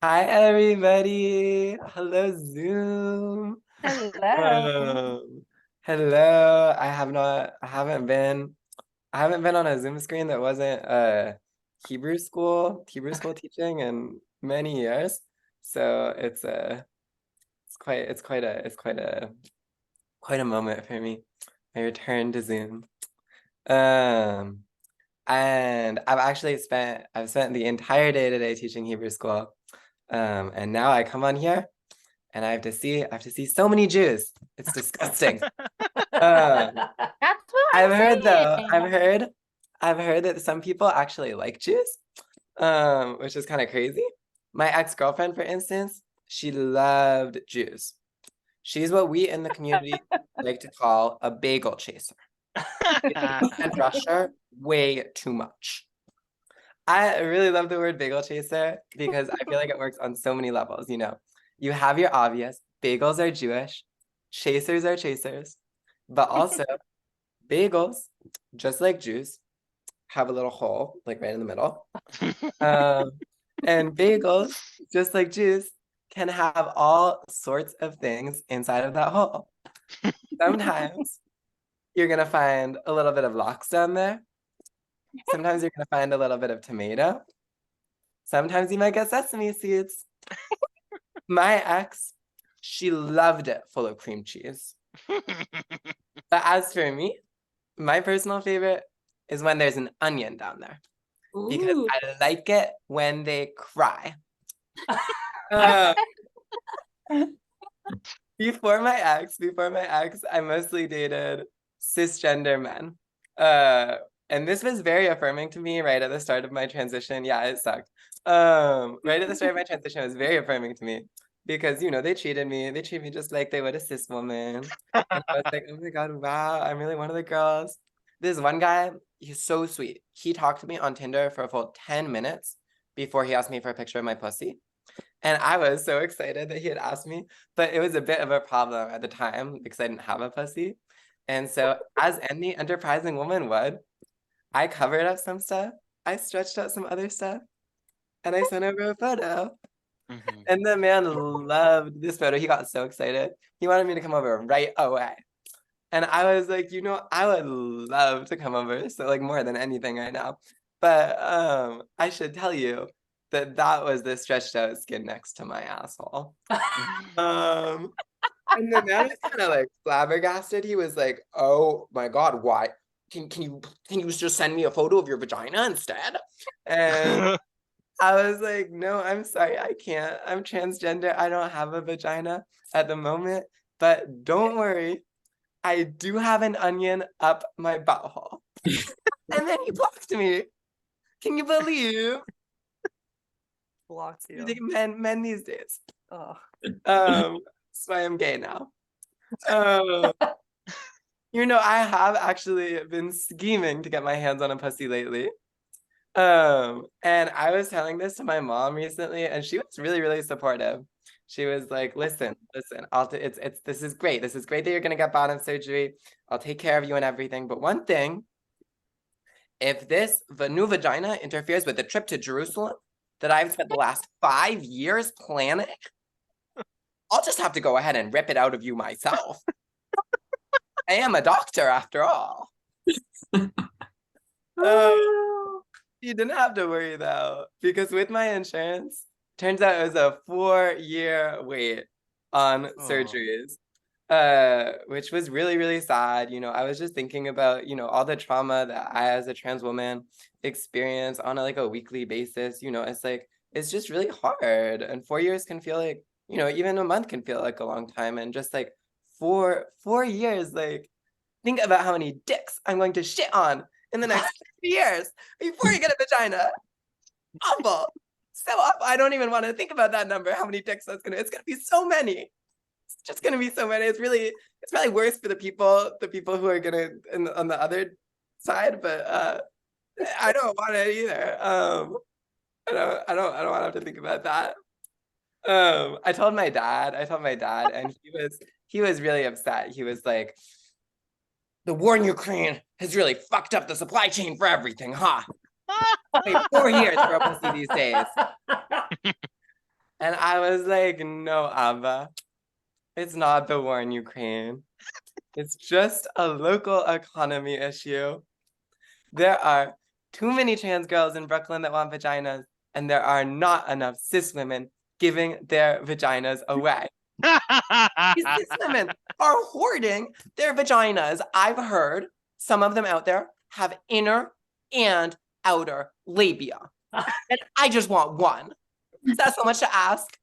Hi, everybody. Hello, Zoom. Hello. Hello. I haven't been on a Zoom screen that wasn't Hebrew school teaching in many years. So it's quite a moment for me. My return to Zoom. And I've spent the entire day today teaching Hebrew school. And now I come on here and I have to see so many Jews. It's disgusting. That's what I've heard though, saying. I've heard that some people actually like Jews, which is kind of crazy. My ex-girlfriend, for instance, she loved Jews. She's what we in the community like to call a bagel chaser. And Russia way too much. I really love the word bagel chaser because I feel like it works on so many levels. You know, you have your obvious bagels are Jewish, chasers are chasers, but also bagels, just like Jews, have a little hole like right in the middle. And bagels, just like Jews, can have all sorts of things inside of that hole. Sometimes you're gonna find a little bit of lox down there. Sometimes you're gonna find a little bit of tomato. Sometimes you might get sesame seeds. My ex, she loved it full of cream cheese. But as for me, my personal favorite is when there's an onion down there. Because Ooh. I like it when they cry. Uh, before my ex, I mostly dated cisgender men. And this was very affirming to me right at the start of my transition. Yeah, it sucked. Right at the start of my transition, it was very affirming to me because they treated me. They treat me just like they would a cis woman. And I was like, oh my God, wow, I'm really one of the girls. This one guy, he's so sweet. He talked to me on Tinder for a full 10 minutes before he asked me for a picture of my pussy. And I was so excited that he had asked me, but it was a bit of a problem at the time because I didn't have a pussy. And so, as any enterprising woman would, I covered up some stuff, I stretched out some other stuff, and I sent over a photo. Mhm. And the man loved this photo. He got so excited. He wanted me to come over right away. And I was like, I would love to come over. So like more than anything right now. But I should tell you that was the stretched out skin next to my asshole. And the man was kind of like flabbergasted. He was like, "Oh my God, why? Can you just send me a photo of your vagina instead?" And I was like, "No, I'm sorry, I can't. I'm transgender. I don't have a vagina at the moment. But don't worry, I do have an onion up my butthole." And then he blocked me. Can you believe? Blocked I you. think men these days. Oh. That's why I'm gay now. I have actually been scheming to get my hands on a pussy lately. And I was telling this to my mom recently, and she was really, really supportive. She was like, listen, this is great. This is great that you're gonna get bottom surgery. I'll take care of you and everything. But one thing, if this new vagina interferes with the trip to Jerusalem that I've spent the last 5 years planning, I'll just have to go ahead and rip it out of you myself. I am a doctor after all. You didn't have to worry though, because with my insurance, turns out it was a 4-year wait on surgeries, which was really, really sad. I was just thinking about, all the trauma that I as a trans woman experience on a weekly basis. It's like, it's just really hard. And 4 years can feel like, even a month can feel like a long time. And just like 4 years, like, think about how many dicks I'm going to shit on in the next 3 years before you get a vagina. Awful. So awful. I don't even want to think about that number, how many dicks it's gonna be so many. It's just gonna be so many. It's probably worse for the people who are gonna on the other side, but I don't want it either. I don't want to have to think about that. I told my dad, and he was really upset. He was like, the war in Ukraine has really fucked up the supply chain for everything, huh? Wait, 4 years for a pussy these days. And I was like, no, Abba, it's not the war in Ukraine. It's just a local economy issue. There are too many trans girls in Brooklyn that want vaginas, and there are not enough cis women giving their vaginas away. These cis women are hoarding their vaginas. I've heard some of them out there have inner and outer labia. And I just want one. Is that so much to ask?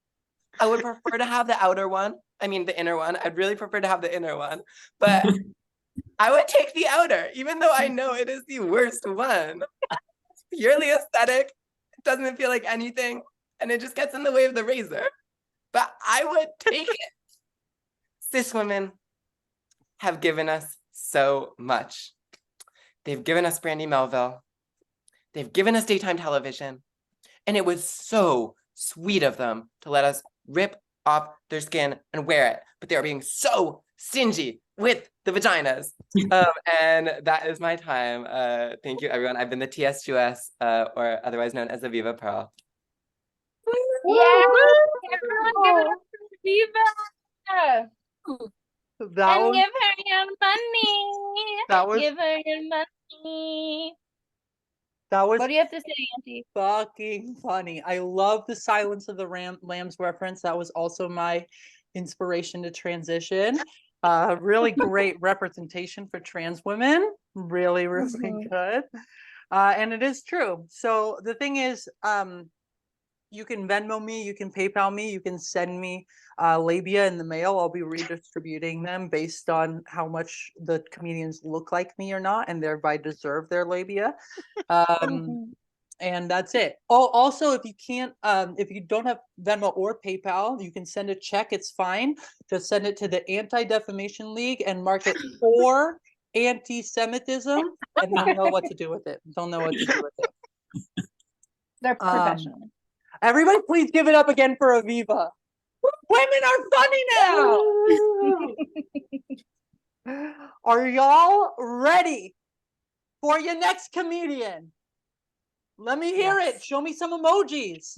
I would prefer to have the outer one. I mean, the inner one. I'd really prefer to have the inner one. But I would take the outer, even though I know it is the worst one. It's purely aesthetic. It doesn't feel like anything. And it just gets in the way of the razor. But I would take it. Cis women have given us so much. They've given us Brandy Melville. They've given us daytime television. And it was so sweet of them to let us rip off their skin and wear it. But they are being so stingy with the vaginas. And that is my time. Thank you, everyone. I've been the TS2S, or otherwise known as the Viva Pearl. Yeah, everyone give it up for Viva. That And was give her your money. that was Give her your money. that was What do you have to say, Auntie? fucking funny. I love the Silence of the Lambs reference. That was also my inspiration to transition. Really great representation for trans women. Really, really good. And it is true. So the thing is, You can Venmo me, you can PayPal me, you can send me labia in the mail. I'll be redistributing them based on how much the comedians look like me or not, and thereby deserve their labia. And that's it. Oh, also, if you can't, if you don't have Venmo or PayPal, you can send a check. It's fine. Just send it to the Anti-Defamation League and mark it for anti-Semitism, and they'll know what to do with it. They'll know what to do with it. They're professional. Everybody, please give it up again for Aviva. Women are funny now. Are y'all ready for your next comedian? Let me hear it. Show me some emojis.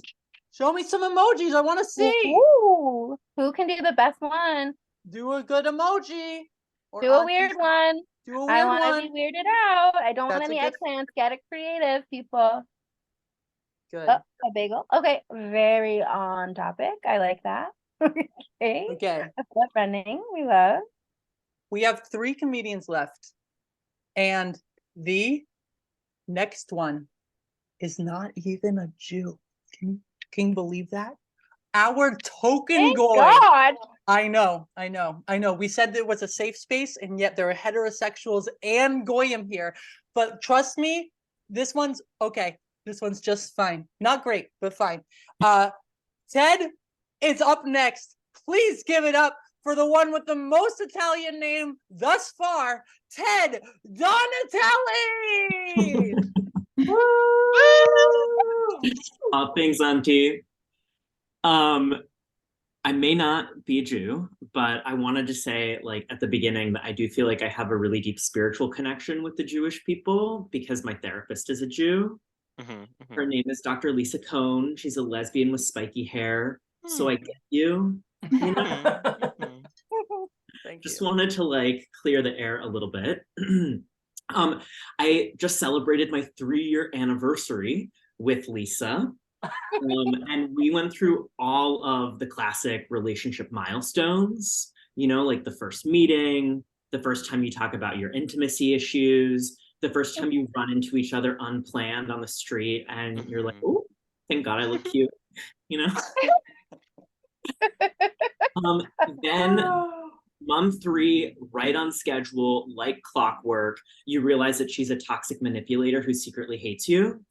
Show me some emojis. I want to see. Ooh, who can do the best one? Do a good emoji. Or Do a auntie- weird one. Do a I weird want to one. be weirded out. I don't want That's a any good- eggplants. Get it creative, people. Good. Oh, a bagel. Okay, very on topic. I like that. Okay. Okay. Flip running. We love. We have 3 comedians left. And the next one is not even a Jew. Can you believe that? Our token Thank goy. God. I know. We said there was a safe space, and yet there are heterosexuals and goyim here. But trust me, this one's okay. This one's just fine. Not great, but fine. Ted is up next. Please give it up for the one with the most Italian name thus far, Ted Donatelli. Thanks, Auntie. I may not be a Jew, but I wanted to say, like, at the beginning that I do feel like I have a really deep spiritual connection with the Jewish people because my therapist is a Jew. Her name is Dr. Lisa Cohn. She's a lesbian with spiky hair. So I get you. You know? Thank Just you. wanted to like clear the air a little bit. I just celebrated my 3-year anniversary with Lisa. And we went through all of the classic relationship milestones, you know, like the first meeting, the first time you talk about your intimacy issues, the first time you run into each other unplanned on the street and you're like, oh, thank God I look cute, you know? Then month 3, right on schedule, like clockwork, you realize that she's a toxic manipulator who secretly hates you.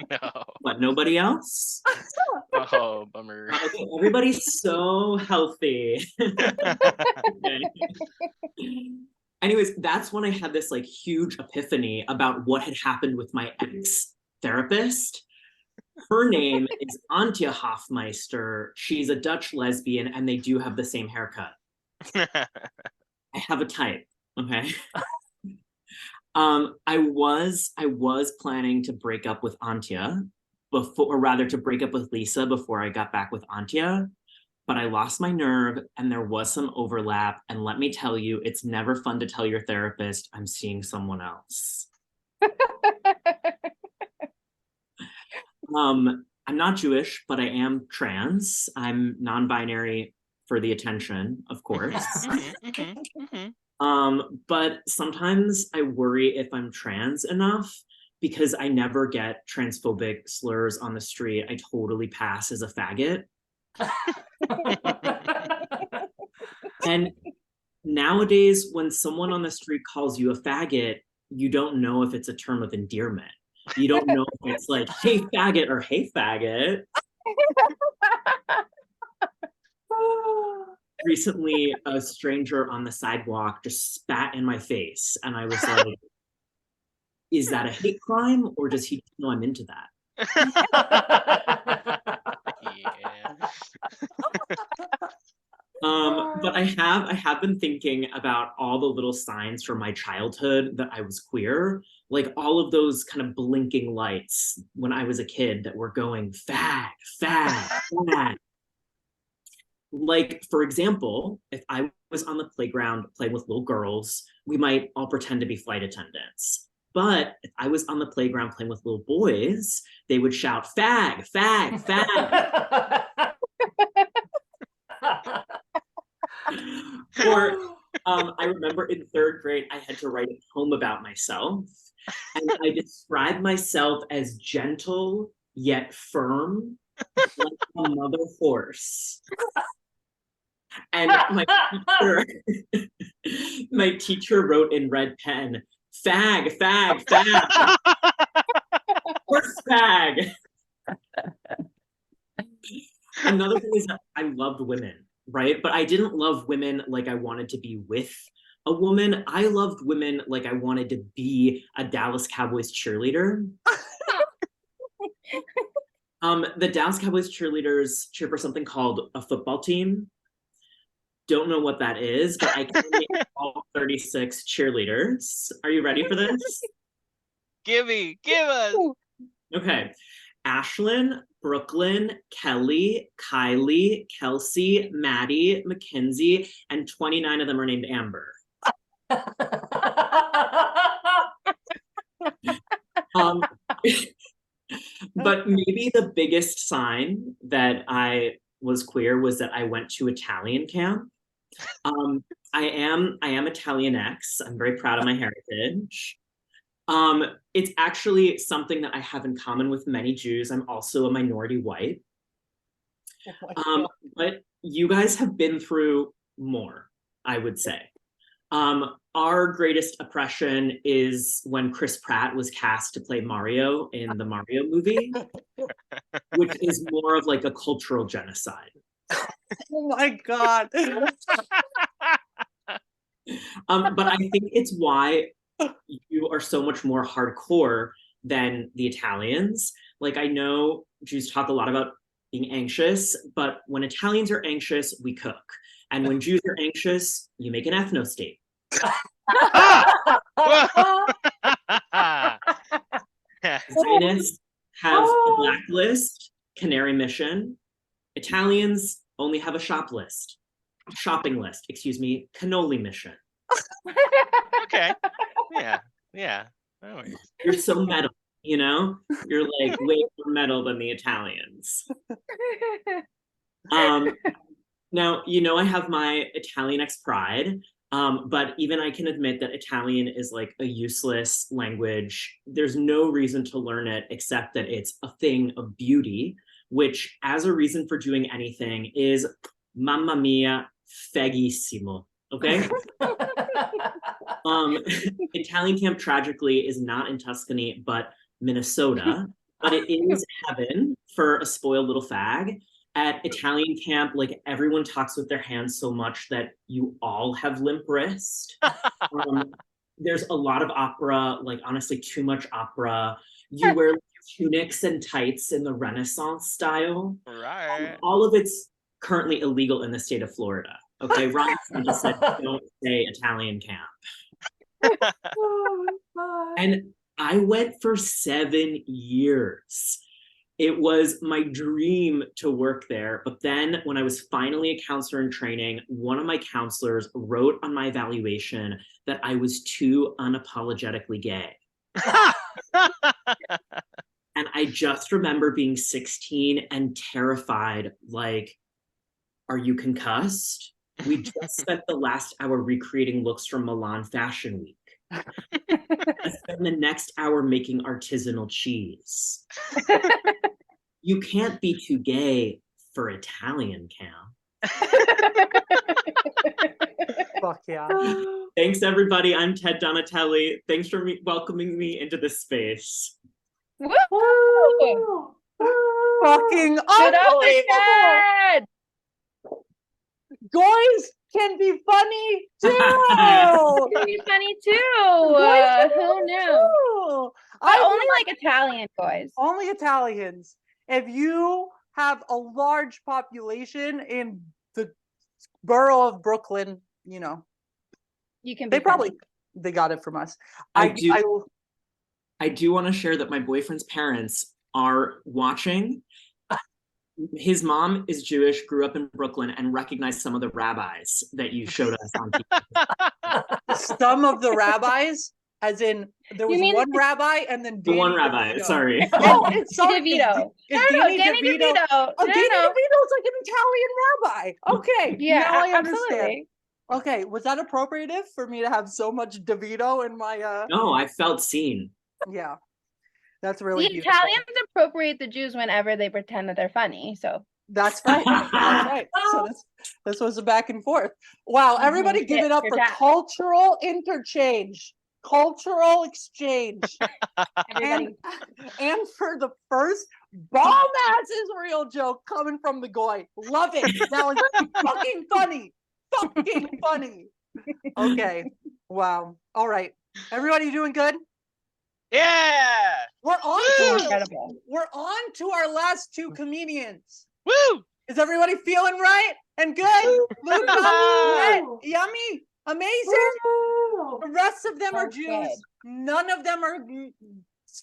No. But nobody else. Oh, bummer. Okay, everybody's so healthy. Okay. Anyways, that's when I had this like huge epiphany about what had happened with my ex-therapist. Her name is Antje Hofmeister. She's a Dutch lesbian and they do have the same haircut. I have a type, okay? I was planning to break up with Antje before, or rather to break up with Lisa before I got back with Antje, but I lost my nerve and there was some overlap. And let me tell you, it's never fun to tell your therapist I'm seeing someone else. I'm not Jewish, but I am trans. I'm non-binary for the attention, of course. But sometimes I worry if I'm trans enough because I never get transphobic slurs on the street. I totally pass as a faggot. And nowadays, when someone on the street calls you a faggot, you don't know if it's a term of endearment. You don't know if it's like, hey, faggot, or hey, faggot. Recently, a stranger on the sidewalk just spat in my face, and I was like, is that a hate crime, or does he know I'm into that? Yeah. But I have been thinking about all the little signs from my childhood that I was queer, like all of those kind of blinking lights when I was a kid that were going fag, fag, fag. Like, for example, if I was on the playground playing with little girls, we might all pretend to be flight attendants. But if I was on the playground playing with little boys, they would shout, fag, fag, fag. Or I remember in 3rd grade, I had to write a poem about myself. And I described myself as gentle, yet firm, like a mother horse. And my teacher wrote in red pen, fag, fag, fag, horse fag. Another thing is that I loved women, right? But I didn't love women like I wanted to be with a woman. I loved women like I wanted to be a Dallas Cowboys cheerleader. The Dallas Cowboys cheerleaders cheer for something called a football team. Don't know what that is, but I can name all 36 cheerleaders. Are you ready for this? Give us. Okay. Ashlyn, Brooklyn, Kelly, Kylie, Kelsey, Maddie, Mackenzie, and 29 of them are named Amber. But maybe the biggest sign that I was queer was that I went to Italian camp. I am Italian-X. I'm very proud of my heritage. It's actually something that I have in common with many Jews. I'm also a minority white. But you guys have been through more, I would say. Our greatest oppression is when Chris Pratt was cast to play Mario in the Mario movie, which is more of like a cultural genocide. Oh my God. But I think it's why you are so much more hardcore than the Italians. Like, I know Jews talk a lot about being anxious, but when Italians are anxious, we cook. And when Jews are anxious, you make an ethno state. Zionists have a blacklist, Canary Mission. Italians only have a shopping list, Cannoli Mission. Okay. Yeah. No worries. You're so metal, you know? You're like way more metal than the Italians. Now, you know, I have my Italian-X pride, but even I can admit that Italian is like a useless language. There's no reason to learn it except that it's a thing of beauty, which as a reason for doing anything is mamma mia, feghissimo, okay? Italian camp tragically is not in Tuscany, but Minnesota, but it is heaven for a spoiled little fag. At Italian camp, like everyone talks with their hands so much that you all have limp wrist. There's a lot of opera, like honestly, too much opera. You wear like, tunics and tights in the Renaissance style. Right. All of it's currently illegal in the state of Florida. Okay, Ron just said don't say Italian camp. And I went for 7 years. It was my dream to work there. But then when I was finally a counselor in training, one of my counselors wrote on my evaluation that I was too unapologetically gay. And I just remember being 16 and terrified, like, are you concussed? We just spent the last hour recreating looks from Milan Fashion Week. I spent the next hour making artisanal cheese. You can't be too gay for Italian camp. Fuck yeah. Thanks, everybody. I'm Ted Donatelli. Thanks for welcoming me into this space. Woo! Fucking Good up, unbelievable. Ted! Guys can be funny too. Can be funny too. Guys can be Who funny knew? too. But only like Italian boys. Only Italians. If you have a large population in the borough of Brooklyn, you know, You can be they probably funny. they got it from us. I do want to share that my boyfriend's parents are watching. His mom is Jewish, grew up in Brooklyn, and recognized some of the rabbis that you showed us on TV. Some of the rabbis, as in there was mean one rabbi and then The one Danny rabbi, DeVito. sorry. Oh, it's sorry. DeVito. Is No, Danny Danny DeVito? DeVito. Oh, No, Danny no. DeVito's like an Italian rabbi. Okay, Yeah, now I understand. absolutely. Okay, was that appropriative for me to have so much DeVito in my No, I felt seen. yeah. That's really The beautiful. Italians appropriate the Jews whenever they pretend that they're funny. So That's right. That's right. So this was a back and forth. Wow, everybody give it up for cultural interchange, cultural exchange. everybody. And for the first bomb-ass Israel joke coming from the goy. Love it. That was fucking funny. Fucking funny. Okay. Wow. All right. Everybody doing good? Yeah. We're on to our, Incredible. we're on to our last two comedians. Woo! Is everybody feeling right and good? Luca, Brett, yummy, amazing. The rest of them are So Jews. good. None of them are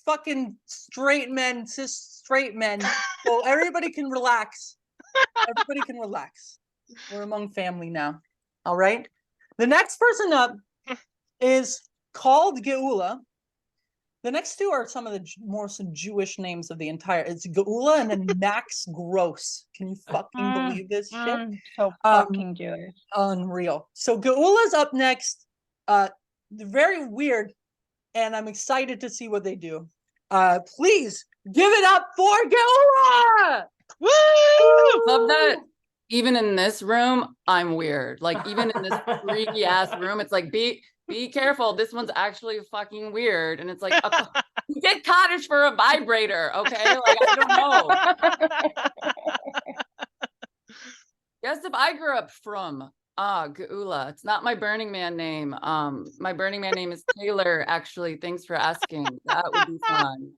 fucking straight men, cis straight men. So everybody can relax. Everybody can relax. We're among family now. All right. The next person up is called Geula. The next two are some of the most Jewish names of the entire. It's Geula and then Max Gross. Can you fucking believe this shit? So fucking Jewish. Unreal. So Geula's up next. Very weird, and I'm excited to see what they do. Please give it up for Geula! Woo! Love that. Even in this room, I'm weird. Like even in this freaky ass room, it's like be careful. This one's actually fucking weird, and it's like you get cottage for a vibrator, okay? Like I don't know. Guess if I grew up from Geula. It's not my Burning Man name. My Burning Man name is Taylor. Actually, thanks for asking. That would be fun.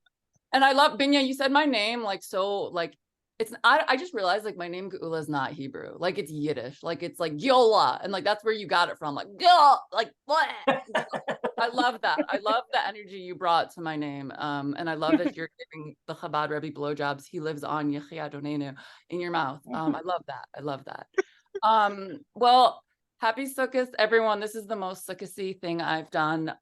And I love Binya. You said my name like so like. It's I just realized like my name Geula is not Hebrew, like it's Yiddish, like it's like Yola, and like that's where you got it from, like Gil, like what? I love that. I love the energy you brought to my name, and I love that you're giving the Chabad Rebbe blowjobs. He lives on Yechia Donenu in your mouth. I love that. I love that. Well, happy Sukkot, everyone. This is the most Sukkot-y thing I've done.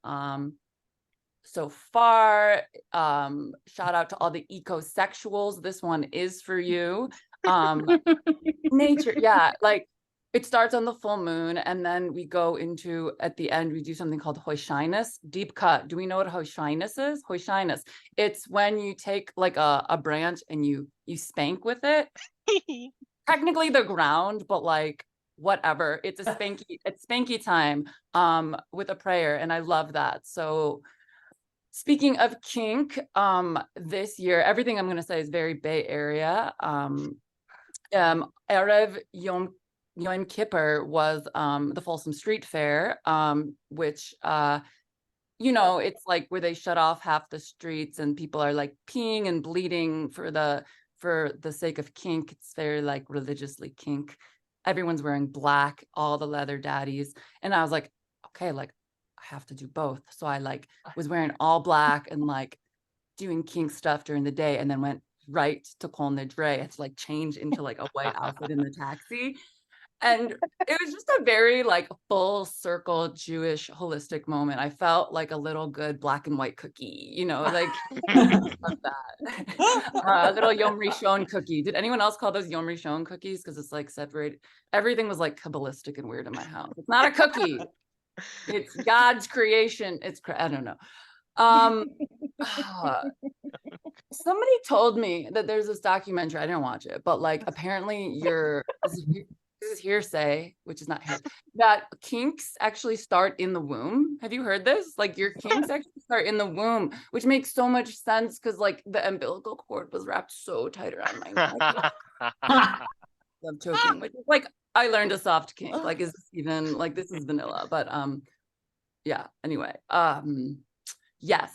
So far, shout out to all the ecosexuals. This one is for you. Nature, yeah, like it starts on the full moon, and then we go into at the end, we do something called hoishinus, deep cut. Do we know what hoishinus is? Hoishinus. It's when you take like a branch and you spank with it. Technically the ground, but like whatever. It's a spanky time with a prayer, and I love that. So speaking of kink, this year, everything I'm going to say is very Bay Area. Erev Yom Kippur was the Folsom Street Fair, which, you know, it's like where they shut off half the streets and people are like peeing and bleeding for the sake of kink. It's very like religiously kink. Everyone's wearing black, all the leather daddies. And I was like, okay, like, I have to do both. So I like was wearing all black and like doing kink stuff during the day, and then went right to Kol Nidre. I had to like change into like a white outfit in the taxi. And it was just a very like full circle Jewish holistic moment. I felt like a little good black and white cookie, you know, like love that. A little Yom Rishon cookie. Did anyone else call those Yom Rishon cookies? Because it's like separated. Everything was like Kabbalistic and weird in my house. It's not a cookie. It's God's creation. I don't know. Somebody told me that there's this documentary. I didn't watch it, but like apparently this is hearsay, which is not hearsay, that kinks actually start in the womb. Have you heard this? Like your kinks actually start in the womb, which makes so much sense because like the umbilical cord was wrapped so tight around my neck. Love choking, which is like I learned a soft kink. Like is this even like this is vanilla, but yeah. Anyway, yes.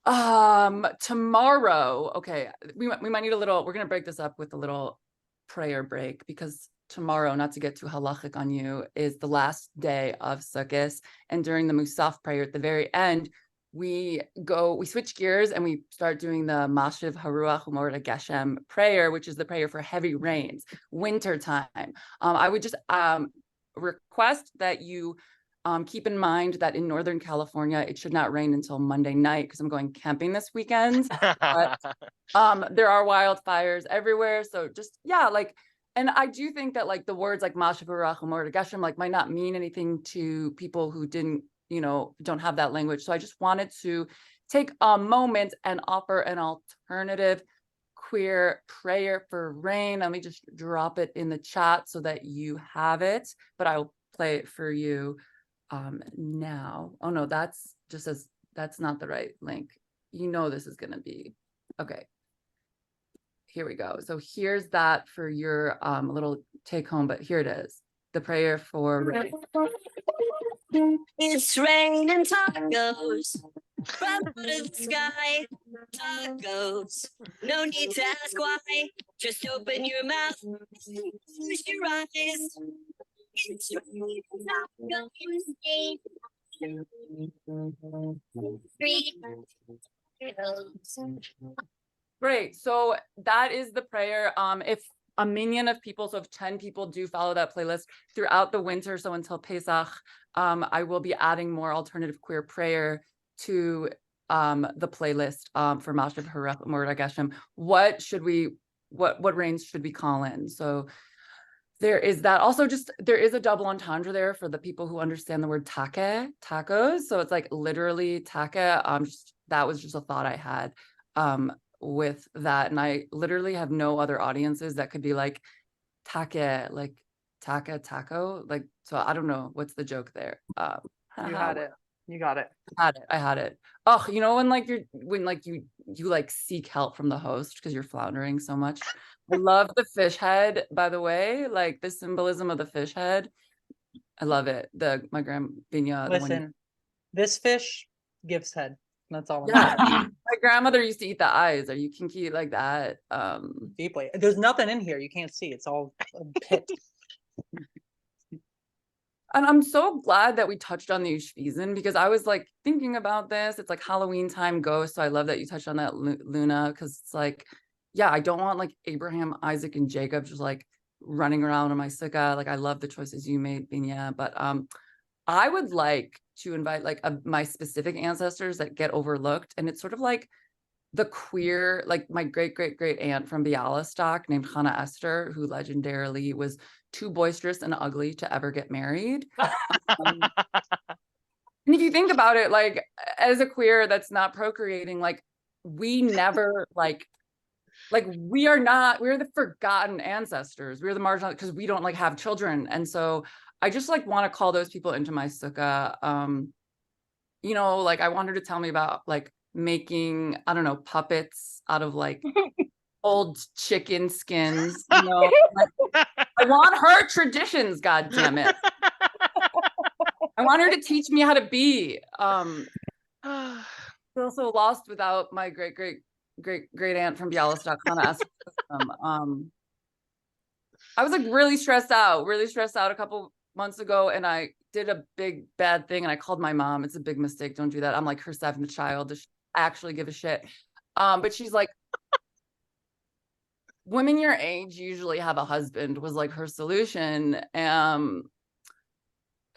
Tomorrow, okay, we might need a little. We're gonna break this up with a little prayer break because tomorrow, not to get too halachic on you, is the last day of Sukkot, and during the Musaf prayer at the very end, we switch gears and we start doing the Mashiv Haruach Umorda Geshem prayer, which is the prayer for heavy rains, winter time. I would just request that you keep in mind that in Northern California, it should not rain until Monday night because I'm going camping this weekend. But there are wildfires everywhere. So just, yeah, like, and I do think that like the words like Mashiv Haruach Umorda Geshem like might not mean anything to people who didn't you know, don't have that language. So I just wanted to take a moment and offer an alternative queer prayer for rain. Let me just drop it in the chat so that you have it, but I'll play it for you now. Oh no, that's not the right link. You know, this is gonna be, okay. Here we go. So here's that for your little take home, but here it is. The prayer for rain. It's raining tacos from out of the sky. Tacos, no need to ask why. Just open your mouth, close your eyes. It's raining tacos. Great. So that is the prayer. If a minion of people, so if 10 people do follow that playlist throughout the winter, so until Pesach, I will be adding more alternative queer prayer to the playlist for Mashav Haref Murda Geshem. What range should we call in? So there is that. Also, just there is a double entendre there for the people who understand the word take, tacos. So it's like literally take. That was just a thought I had with that, and I literally have no other audiences that could be like take, like taka taco, like, so I don't know what's the joke there. You had it. You got it. I had it. Oh, you know, when like you like seek help from the host because you're floundering so much. I love the fish head, by the way, like the symbolism of the fish head. I love it. My grandma. Listen, this fish gives head. That's all. Yeah, my grandmother used to eat the eyes. Are you kinky like that? Deeply. There's nothing in here. You can't see. It's all a pit. And I'm so glad that we touched on the Ushpizen because I was like thinking about this. It's like Halloween time ghost. So I love that you touched on that, Luna, because it's like, yeah, I don't want like Abraham, Isaac, and Jacob just like running around in my sukkah. Like I love the choices you made, Binya. But I would like to invite like my specific ancestors that get overlooked. And it's sort of like the queer, like my great aunt from Bialystok named Hannah Esther, who legendarily was too boisterous and ugly to ever get married. And if you think about it, like as a queer that's not procreating, like we never like we're the forgotten ancestors. We're the marginal because we don't like have children. And so I just like want to call those people into my sukkah. You know, like I want her to tell me about like making, I don't know, puppets out of like old chicken skins. You know, like, I want her traditions, God damn it. I want her to teach me how to be. Feel so lost without my great aunt from Bialystok. I was like really stressed out a couple months ago, and I did a big bad thing and I called my mom. It's a big mistake. Don't do that. I'm like her 7th child. Does she actually give a shit? But she's like, women your age usually have a husband, was like her solution.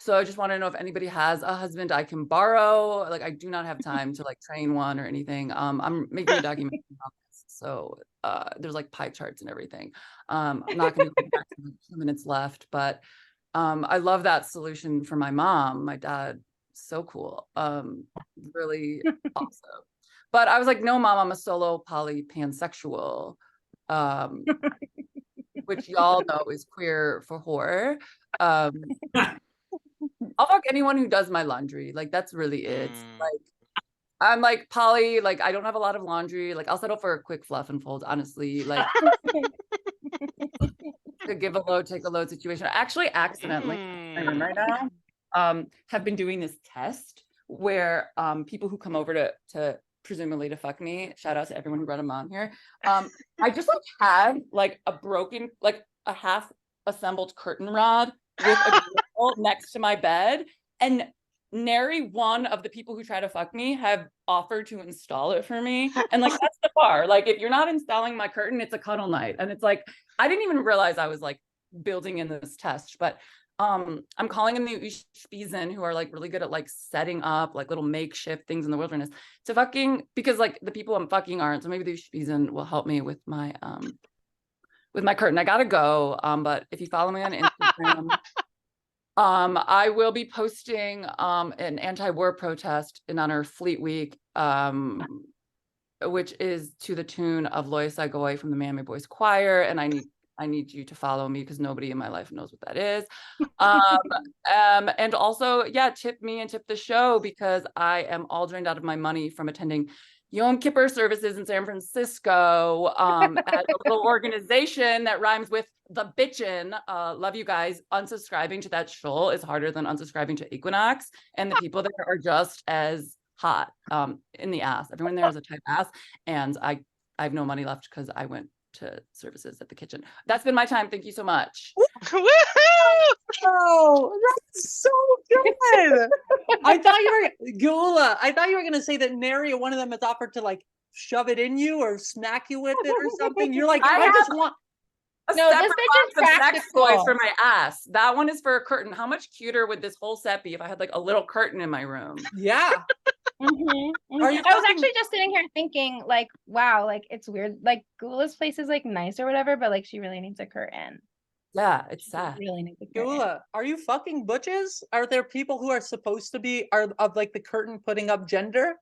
So I just want to know if anybody has a husband I can borrow. Like I do not have time to like train one or anything. I'm making a documentary on this, so there's like pie charts and everything. I'm not going to go back to 2 minutes left, but I love that solution for my mom. My dad, so cool. Really awesome. But I was like, no, mom, I'm a solo poly pansexual, which y'all know is queer for horror. I'll fuck anyone who does my laundry. Like that's really it. Like I'm like poly, like I don't have a lot of laundry. Like I'll settle for a quick fluff and fold, honestly. Like to give a load, take a load situation. I actually accidentally right now have been doing this test where people who come over to presumably to fuck me, shout out to everyone who brought them on here. I just like have like a broken, like a half assembled curtain rod with a girl next to my bed, and nary one of the people who try to fuck me have offered to install it for me. And like that's the bar. Like if you're not installing my curtain, it's a cuddle night. And it's like I didn't even realize I was like building in this test, but I'm calling in the Ushpizen, who are like really good at like setting up like little makeshift things in the wilderness to fucking, because like the people I'm fucking aren't. So maybe the Ushpizen will help me with my curtain. I gotta go. But if you follow me on Instagram, I will be posting an anti-war protest in honor of Fleet Week, which is to the tune of Lois Goy from the Miami Boys Choir, and I need you to follow me because nobody in my life knows what that is. And also, yeah, tip me and tip the show because I am all drained out of my money from attending Yom Kippur services in San Francisco at a little organization that rhymes with the bitchin'. Love you guys. Unsubscribing to that shul is harder than unsubscribing to Equinox, and the people there are just as hot in the ass. Everyone there has a tight ass, and I have no money left because I went to services at the kitchen. That's been my time. Thank you so much. Woohoo! Oh, that's so good. I thought you were Gula. I thought you were gonna say that nary one of them has offered to like shove it in you or smack you with it or something. You're like, I just want. No, this Separate bitch is box of sex toys practical. for my ass. That one is for a curtain. How much cuter would this whole set be if I had like a little curtain in my room? Yeah. Are you I was talking- actually just sitting here thinking, like, wow, like it's weird. Like Gula's place is like nice or whatever, but like she really needs a curtain. Yeah, it's She sad. really needs a curtain. Gula, are you fucking butches? Are there people who are supposed to be are of like the curtain putting up gender?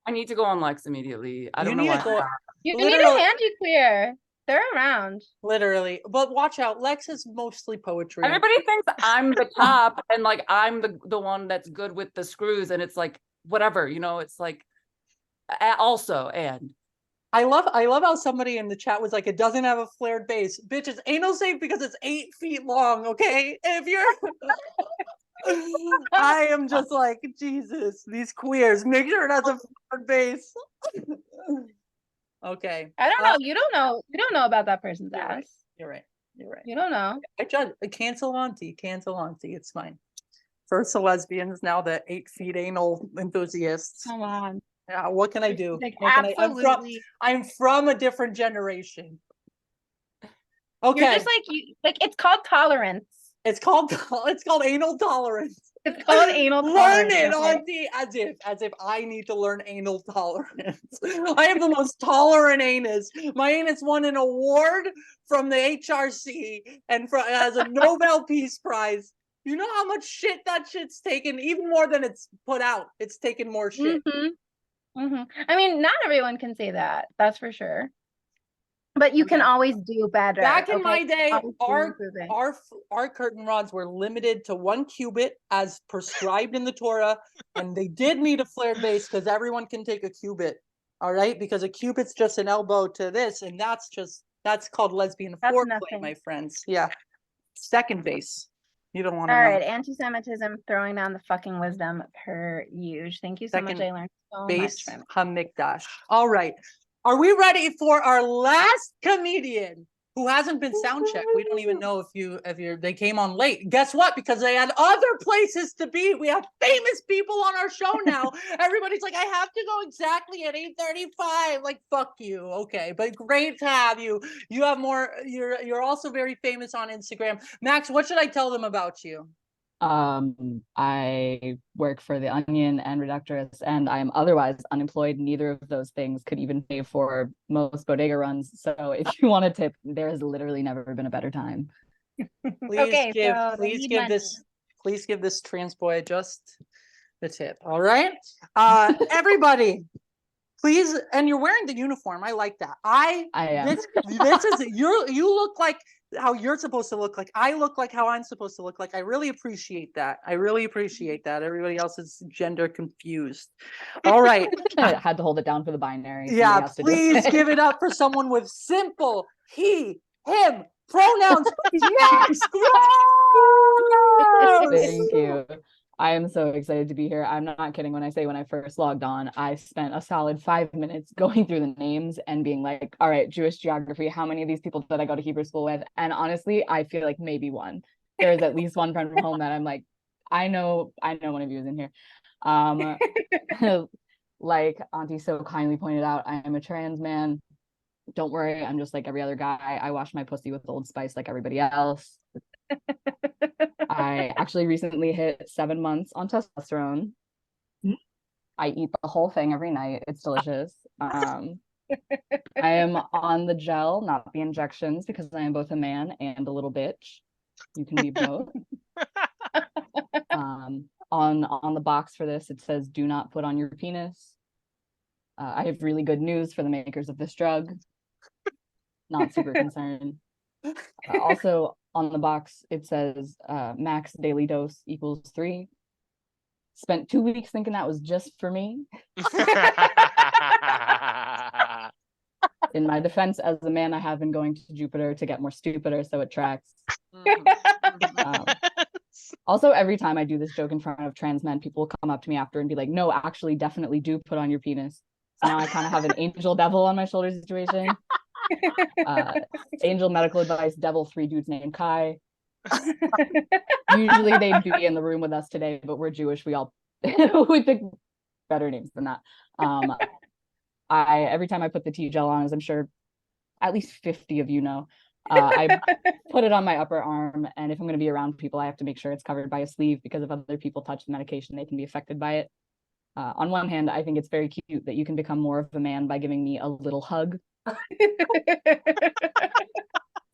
I need to go on Lex immediately. I You don't know need why. to go You need literally- a handy queer. They're around. literally. But watch out, Lex is mostly poetry. Everybody thinks I'm the top and like I'm the one that's good with the screws, and it's like whatever, you know. It's like also and I love how somebody in the chat was like, it doesn't have a flared base. Bitch, it's anal safe because it's 8 feet long, okay? If you're I am just like, Jesus, these queers, make sure it has a flared base. Okay. I don't know. You don't know. You don't know about that person's You're ass. right. You're right. You're right. You don't know. I judge cancel auntie, it's fine. First the lesbians, now the 8 feet anal enthusiasts. Come on. Yeah, what can I do? Like What can absolutely. I'm from a different generation. Okay. You're just like you. Like it's called tolerance. It's called anal tolerance. It's called anal Learn tolerance. it, okay? auntie, as if I need to learn anal tolerance. I am the most tolerant anus. My anus won an award from the HRC and as a Nobel Peace Prize. You know how much shit that shit's taken, even more than it's put out. It's taken more shit. I mean, not everyone can say that. That's for sure. But you can Okay. always do better. Back in okay? my day, Always do improvement. our curtain rods were limited to 1 cubit as prescribed in the Torah, and they did need a flared base because everyone can take a cubit. All right, because a cubit's just an elbow to this, and that's called lesbian That's foreplay, nothing. my friends. Yeah, second base. You don't want to All know. right, anti-Semitism, throwing down the fucking wisdom per huge. Thank you so much. Second I learned so Base much from it. Hamikdash. All right. Are we ready for our last comedian who hasn't been sound checked? We don't even know if they came on late. Guess what? Because they had other places to be. We have famous people on our show now. Everybody's like, I have to go exactly at 8:35. Like, fuck you. Okay, but great to have you. You have more. You're also very famous on Instagram. Max, what should I tell them about you? I work for The Onion and Reductress, and I am otherwise unemployed. Neither of those things could even pay for most bodega runs. So if you want a tip, there has literally never been a better time. Okay, so they need money. Please give this trans boy just the tip. All right. Everybody, please, and you're wearing the uniform. I like that. I am. This is you look like how you're supposed to look like. I look like how I'm supposed to look like. I really appreciate that. Everybody else is gender confused. All right. I had to hold it down for the binary. Somebody Yeah, has to do please it. give it up for someone with simple he, him pronouns. Yes, Thank you. I am so excited to be here. I'm not kidding when I say when I first logged on, I spent a solid 5 minutes going through the names and being like, all right, Jewish geography, how many of these people did I go to Hebrew school with? And honestly, I feel like maybe one. There's at least one friend from home that I'm like, I know one of you is in here. Like Auntie so kindly pointed out, I am a trans man. Don't worry, I'm just like every other guy. I wash my pussy with Old Spice like everybody else. I actually recently hit 7 months on testosterone. I eat the whole thing every night. It's delicious. I am on the gel, not the injections, because I am both a man and a little bitch. You can be both. On the box for this, it says, "Do not put on your penis." I have really good news for the makers of this drug. Not super concerned. Also on the box, it says max daily dose equals 3. Spent 2 weeks thinking that was just for me. In my defense, as a man, I have been going to Jupiter to get more stupider, so it tracks. Also, every time I do this joke in front of trans men, people will come up to me after and be like, "No, actually, definitely do put on your penis." So now I kind of have an angel devil on my shoulder situation. Angel medical advice, devil, 3 dudes named Kai. Usually they'd be in the room with us today, but we're Jewish. We pick better names than that. Every time I put the T-gel on, as I'm sure at least 50 of you know, I put it on my upper arm, and if I'm going to be around people, I have to make sure it's covered by a sleeve, because if other people touch the medication, they can be affected by it. On one hand, I think it's very cute that you can become more of a man by giving me a little hug.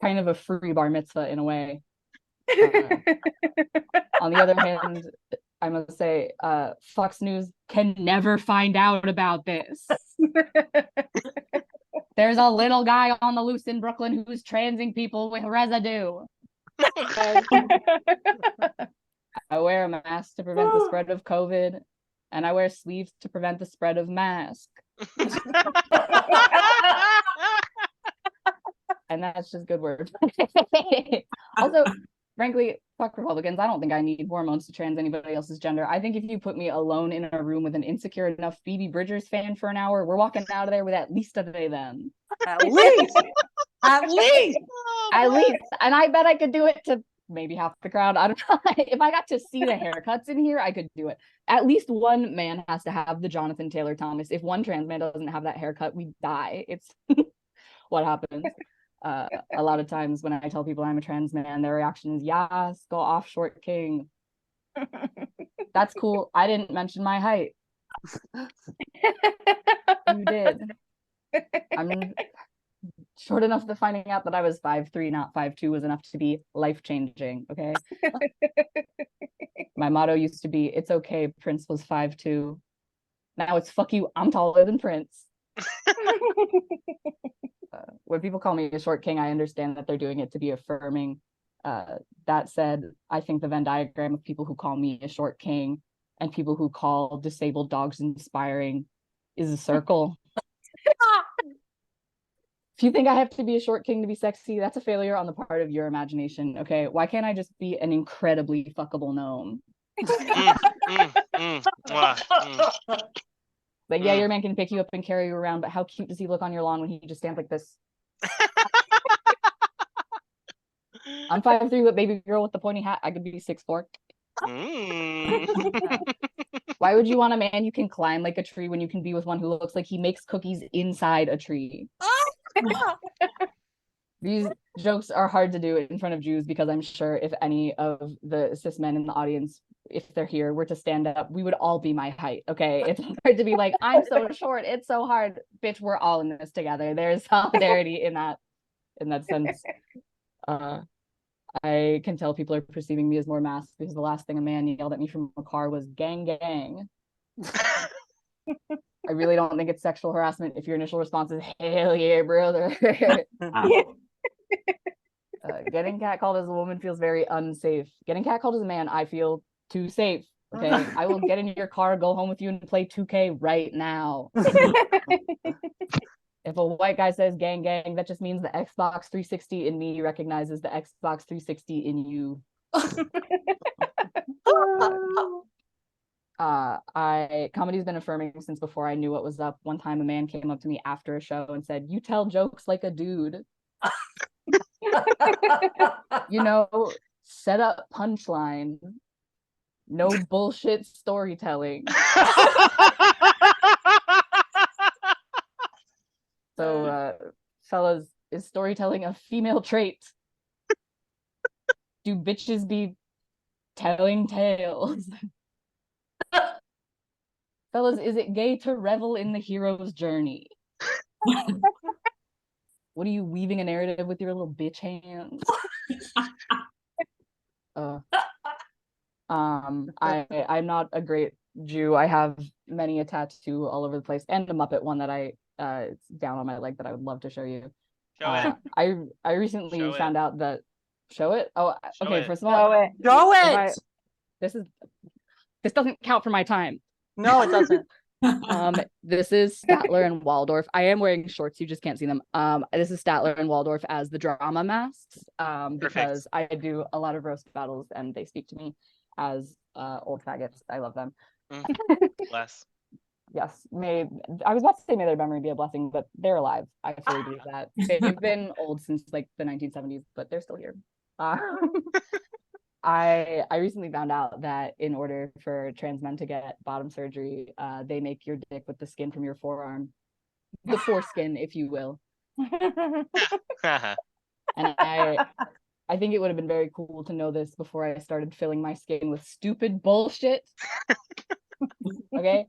Kind of a free bar mitzvah in a way. On the other hand, I must say, Fox News can never find out about this. There's a little guy on the loose in Brooklyn who's transing people with residue. I wear a mask to prevent the spread of COVID, and I wear sleeves to prevent the spread of mask. And that's just good words. Also, frankly, fuck Republicans. I don't think I need hormones to trans anybody else's gender. I think if you put me alone in a room with an insecure enough Phoebe Bridgers fan for an hour, we're walking out of there with at least a they them. At least. At least. At least. And I bet I could do it to maybe half the crowd. I don't know. If I got to see the haircuts in here, I could do it. At least one man has to have the Jonathan Taylor Thomas. If one trans man doesn't have that haircut, we die. It's what happens. A lot of times when I tell people I'm a trans man, their reaction is, "Yes, go off, short king." That's cool. I didn't mention my height. You did. I'm short enough that finding out that I was 5'3", not 5'2", was enough to be life-changing, okay? My motto used to be, "It's okay, Prince was 5'2". Now it's, "Fuck you, I'm taller than Prince." When people call me a short king, I understand that they're doing it to be affirming. That said, I think the Venn diagram of people who call me a short king and people who call disabled dogs inspiring is a circle. If you think I have to be a short king to be sexy, that's a failure on the part of your imagination, okay? Why can't I just be an incredibly fuckable gnome? Like, yeah, your man can pick you up and carry you around, but how cute does he look on your lawn when he just stands like this? I'm 5'3", but baby girl with the pointy hat, I could be 6'4". Why would you want a man you can climb like a tree when you can be with one who looks like he makes cookies inside a tree? These jokes are hard to do in front of Jews, because I'm sure if any of the cis men in the audience, if they're here, were to stand up, we would all be my height, okay? It's hard to be like, "I'm so short, it's so hard." Bitch, we're all in this together. There's solidarity in that sense. I can tell people are perceiving me as more masked because the last thing a man yelled at me from a car was "gang, gang." I really don't think it's sexual harassment if your initial response is "hell yeah, brother." Getting catcalled as a woman feels very unsafe. Getting catcalled as a man, I feel too safe. Okay, I will get in your car, go home with you, and play 2K right now. If a white guy says "gang, gang," that just means the Xbox 360 in me recognizes the Xbox 360 in you. Comedy's been affirming since before I knew what was up. One time a man came up to me after a show and said, "You tell jokes like a dude." You know, set up punchline. No bullshit storytelling. So, fellas, is storytelling a female trait? Do bitches be telling tales? Fellas, is it gay to revel in the hero's journey? What are you, weaving a narrative with your little bitch hands? I'm not a great Jew. I have many a tattoo all over the place, and a Muppet one that it's down on my leg that I would love to show you. Show it. I recently Show found it. out that show it. Oh, Show okay. it. First of all, Go if it. this doesn't count for my time. No, it doesn't. This is Statler and Waldorf. I am wearing shorts, you just can't see them. This is Statler and Waldorf as the drama masks. Because I do a lot of roast battles and they speak to me as old faggots. I love them. Bless. Yes, I was about to say may their memory be a blessing, but they're alive. I fully believe that. They've been old since like the 1970s, but they're still here. I recently found out that in order for trans men to get bottom surgery, they make your dick with the skin from your forearm, the foreskin, if you will. And I think it would have been very cool to know this before I started filling my skin with stupid bullshit. Okay?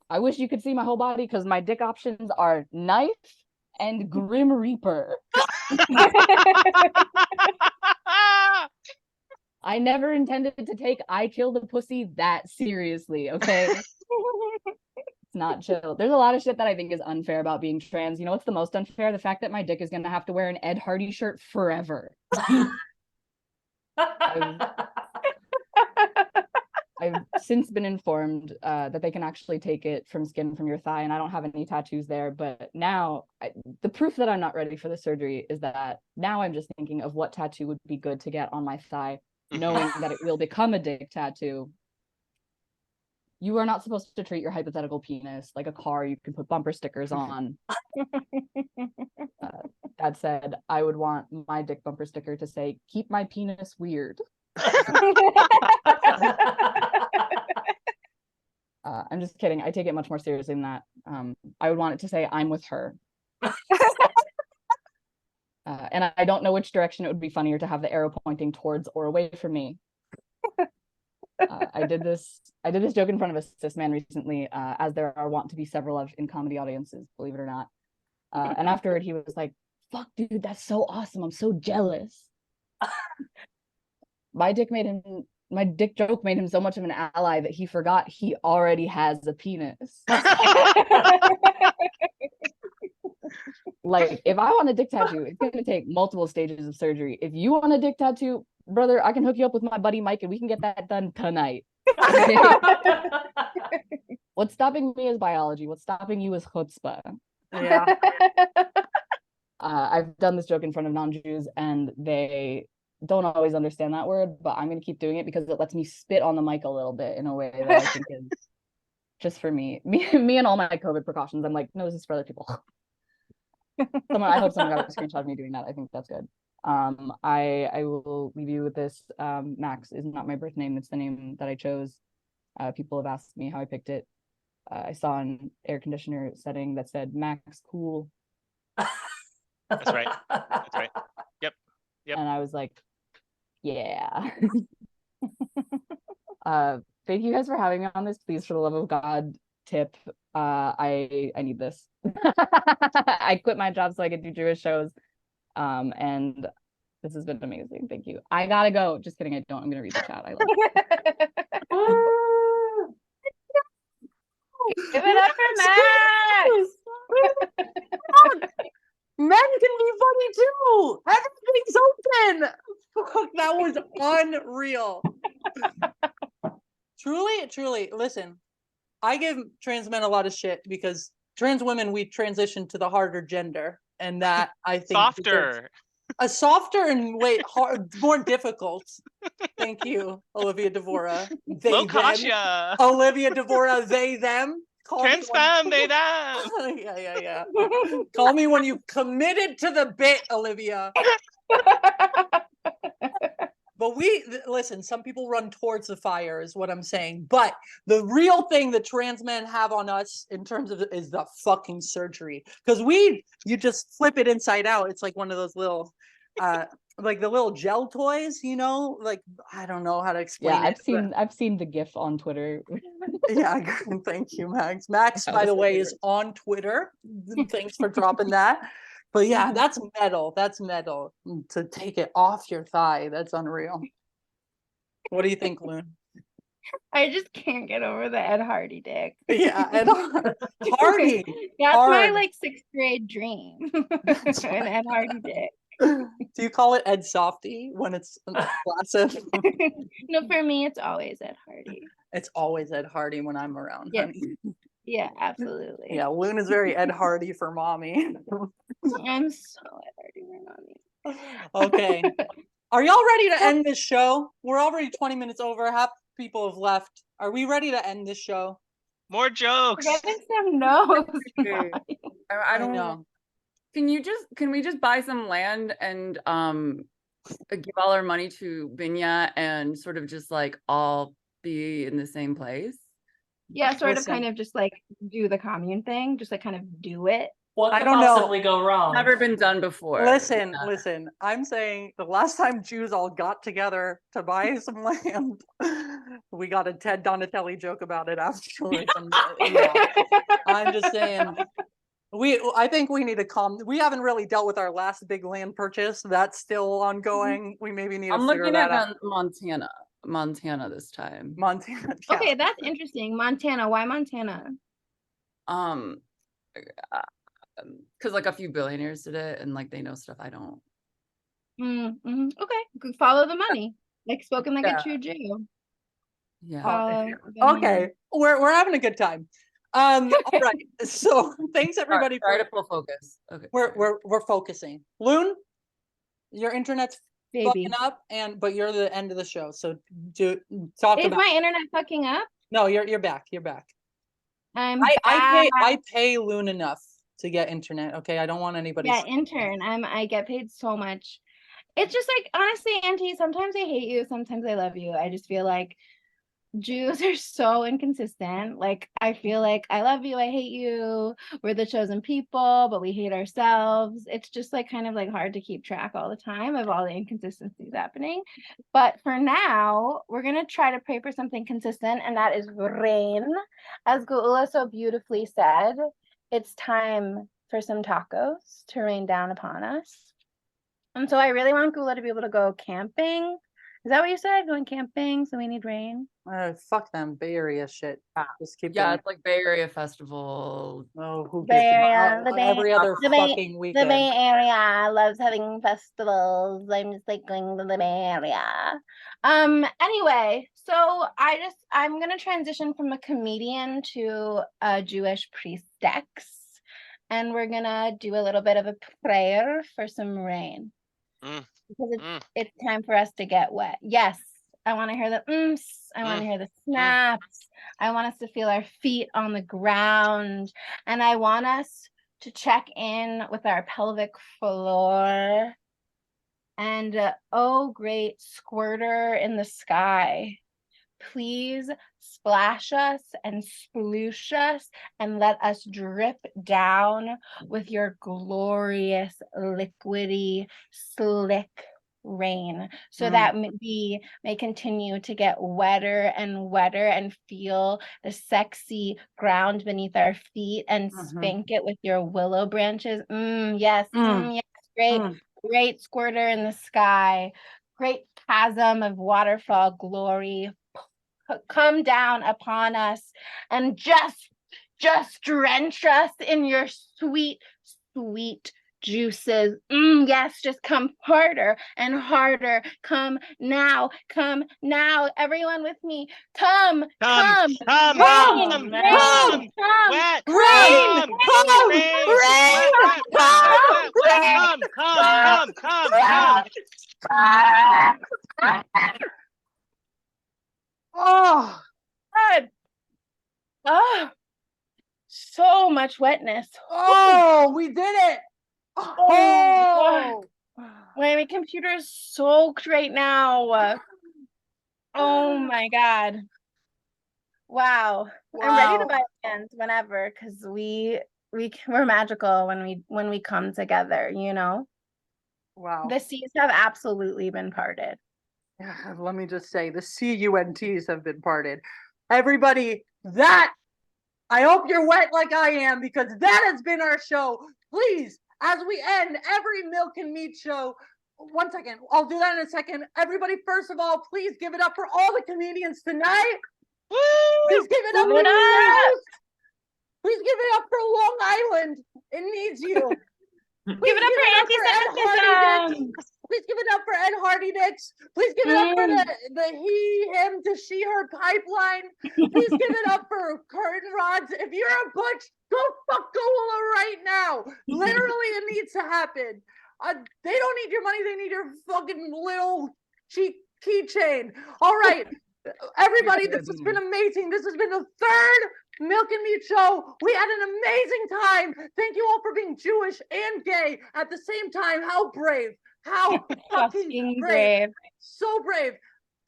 I wish you could see my whole body because my dick options are knife and Grim Reaper. I never intended to take I Kill the Pussy that seriously, okay? It's not chill. There's a lot of shit that I think is unfair about being trans. You know what's the most unfair? The fact that my dick is gonna have to wear an Ed Hardy shirt forever. I've since been informed that they can actually take it from skin from your thigh, and I don't have any tattoos there. But now, the proof that I'm not ready for the surgery is that now I'm just thinking of what tattoo would be good to get on my thigh, knowing that it will become a dick tattoo. You are not supposed to treat your hypothetical penis like a car you can put bumper stickers on. That said, I would want my dick bumper sticker to say, "Keep my penis weird." I'm just kidding. I take it much more seriously than that. I would want it to say, "I'm with her." And I don't know which direction it would be funnier to have the arrow pointing towards or away from me. I did this joke in front of a cis man recently, as there are wont to be several of in comedy audiences, believe it or not. And afterward, he was like, "Fuck, dude, that's so awesome. I'm so jealous." My dick joke made him so much of an ally that he forgot he already has a penis. Like, if I want a dick tattoo, it's going to take multiple stages of surgery. If you want a dick tattoo, brother, I can hook you up with my buddy Mike and we can get that done tonight. What's stopping me is biology. What's stopping you is chutzpah. Yeah. I've done this joke in front of non-Jews and they don't always understand that word, but I'm going to keep doing it because it lets me spit on the mic a little bit in a way that I think is just for me and all my COVID precautions. I'm like, no, this is for other people. I hope someone got a screenshot of me doing that. I think that's good. I will leave you with this. Max is not my birth name. It's the name that I chose. People have asked me how I picked it. I saw an air conditioner setting that said Max Cool. That's right. That's right. Yep. And I was like, yeah. Thank you guys for having me on this. Please, for the love of God, tip. I need this. I quit my job so I could do Jewish shows. And this has been amazing. Thank you. I gotta go. Just kidding. I don't. I'm gonna read the chat. I love it. Give it up for Max. Men can be funny too. Everything's open. Fuck, that was unreal. Truly, listen, I give trans men a lot of shit because trans women, we transition to the harder gender. And that I think Softer. A softer and more difficult. Thank you, Olivia Devora. They, Low them. Kasia. Olivia Devora, they, them. Trans femme, they, them. Yeah. Call me when you committed to the bit, Olivia. But listen, some people run towards the fire is what I'm saying. But the real thing that trans men have on us in terms of is the fucking surgery. Because you just flip it inside out. It's like one of those little, like the little gel toys, you know? Like, I don't know how to explain it. I've seen the GIF on Twitter. Yeah, thank you, Max. Max, by the way, is on Twitter. Thanks for dropping that. But yeah, that's metal. That's metal. To take it off your thigh, that's unreal. What do you think, Loon? I just can't get over the Ed Hardy dick. Yeah, Ed Hardy. That's my hard. like 6th grade dream. An Ed Hardy dick. Do you call it Ed Softy when it's flaccid? No, for me, it's always Ed Hardy. It's always Ed Hardy when I'm around, Yes. honey. Yeah, absolutely. Yeah, Loon is very Ed Hardy for mommy. I'm so Ed Hardy for mommy. Okay. Are y'all ready to end this show? We're already 20 minutes over. Half people have left. Are we ready to end this show? More jokes. We're getting some no's. I don't know. Can we just buy some land and give all our money to Binya and sort of just like all be in the same place? Yeah, sort of Listen. kind of just like do the commune thing, just like kind of do it. What I could don't know. possibly go wrong? Never been done before. Listen, listen. I'm saying the last time Jews all got together to buy some land, we got a Ted Donatelli joke about it afterwards. And, yeah, I'm just saying. I think we need to calm. We haven't really dealt with our last big land purchase. That's still ongoing. We maybe need to I'm figure looking that at out. Montana this time. Montana. Yeah. Okay, that's interesting. Montana. Why Montana? Because like a few billionaires did it, and like they know stuff I don't. Okay, follow the money. Like spoken like Yeah. a true Jew. Yeah. Follow the Okay, money. we're having a good time. All right. So thanks everybody Try for to pull focus. Okay. we're focusing. Loon, your internet's Baby. fucking up, but you're the end of the show. So talk Is about. my internet fucking up? No, you're back. You're back. I I pay Loon enough to get internet. Okay, I don't want anybody. Yeah, intern. I get paid so much. It's just like, honestly, Auntie, sometimes I hate you, sometimes I love you. I just feel like Jews are so inconsistent. Like, I feel like I love you, I hate you. We're the chosen people, but we hate ourselves. It's just like kind of like hard to keep track all the time of all the inconsistencies happening. But for now, we're gonna try to pray for something consistent, and that is rain. As Geula so beautifully said, it's time for some tacos to rain down upon us. And so I really want Geula to be able to go camping. Is that what you said? Going camping, so we need rain? Fuck them Bay Area shit. Just keep Yeah, going. it's like Bay Area Festival. Oh, who Bay gives a- Area, the Bay- every other the Bay- fucking The weekend. Bay Area loves having festivals. I'm just like going to the Bay Area. Anyway, so I'm gonna transition from a comedian to a Jewish priestess, and we're gonna do a little bit of a prayer for some rain. Because it's time for us to get wet. Yes, I want to hear the I want to hear the snaps. I want us to feel our feet on the ground. And I want us to check in with our pelvic floor. And oh, great squirter in the sky, please splash us and sploosh us and let us drip down with your glorious, liquidy, slick rain so that we may continue to get wetter and wetter and feel the sexy ground beneath our feet and spank it with your willow branches. Yes, yes, great squirter in the sky, great chasm of waterfall glory, come down upon us and just drench us in your sweet juices. Yes, just come harder and harder. Come now, everyone with me. Come, Wet, rain, Oh, God. Oh, so much wetness. oh, we did it. Oh, my computer is soaked right now. Oh my God. Wow. I'm ready to buy fans whenever, because we're magical when we come together, you know? Wow. The seas have absolutely been parted. Let me just say, the CUNTs have been parted. Everybody, I hope you're wet like I am, because that has been our show. Please, as we end every Milk and Meat show, 1 second, I'll do that in a second. Everybody, first of all, please give it up for all the comedians tonight. Woo! Please give it up Give for it the up. Coast. Please give it up for Long Island. It needs you. Give it up for anti-Semitism. Please give it up for Ed Hardy Dicks. Please give it up for the he, him to she, her pipeline. Please give it up for curtain rods. If you're a butch, go fuck Gola right now. Literally, it needs to happen. They don't need your money. They need your fucking little cheap keychain. All right, everybody, this has been amazing. This has been the third Milk and Meat Show. We had an amazing time. Thank you all for being Jewish and gay at the same time. How brave. How fucking brave. So brave.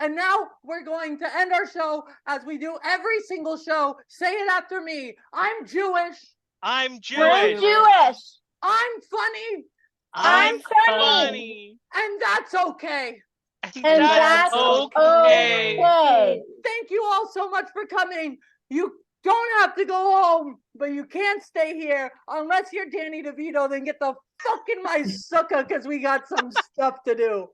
And now we're going to end our show as we do every single show. Say it after me. I'm Jewish. I'm We're Jewish. Jewish. I'm funny. I'm funny. And that's okay. And And that's that's okay. okay. Thank you all so much for coming. You don't have to go home, but you can't stay here unless you're Danny DeVito. Then get the fuck in my sukkah because we got some stuff to do.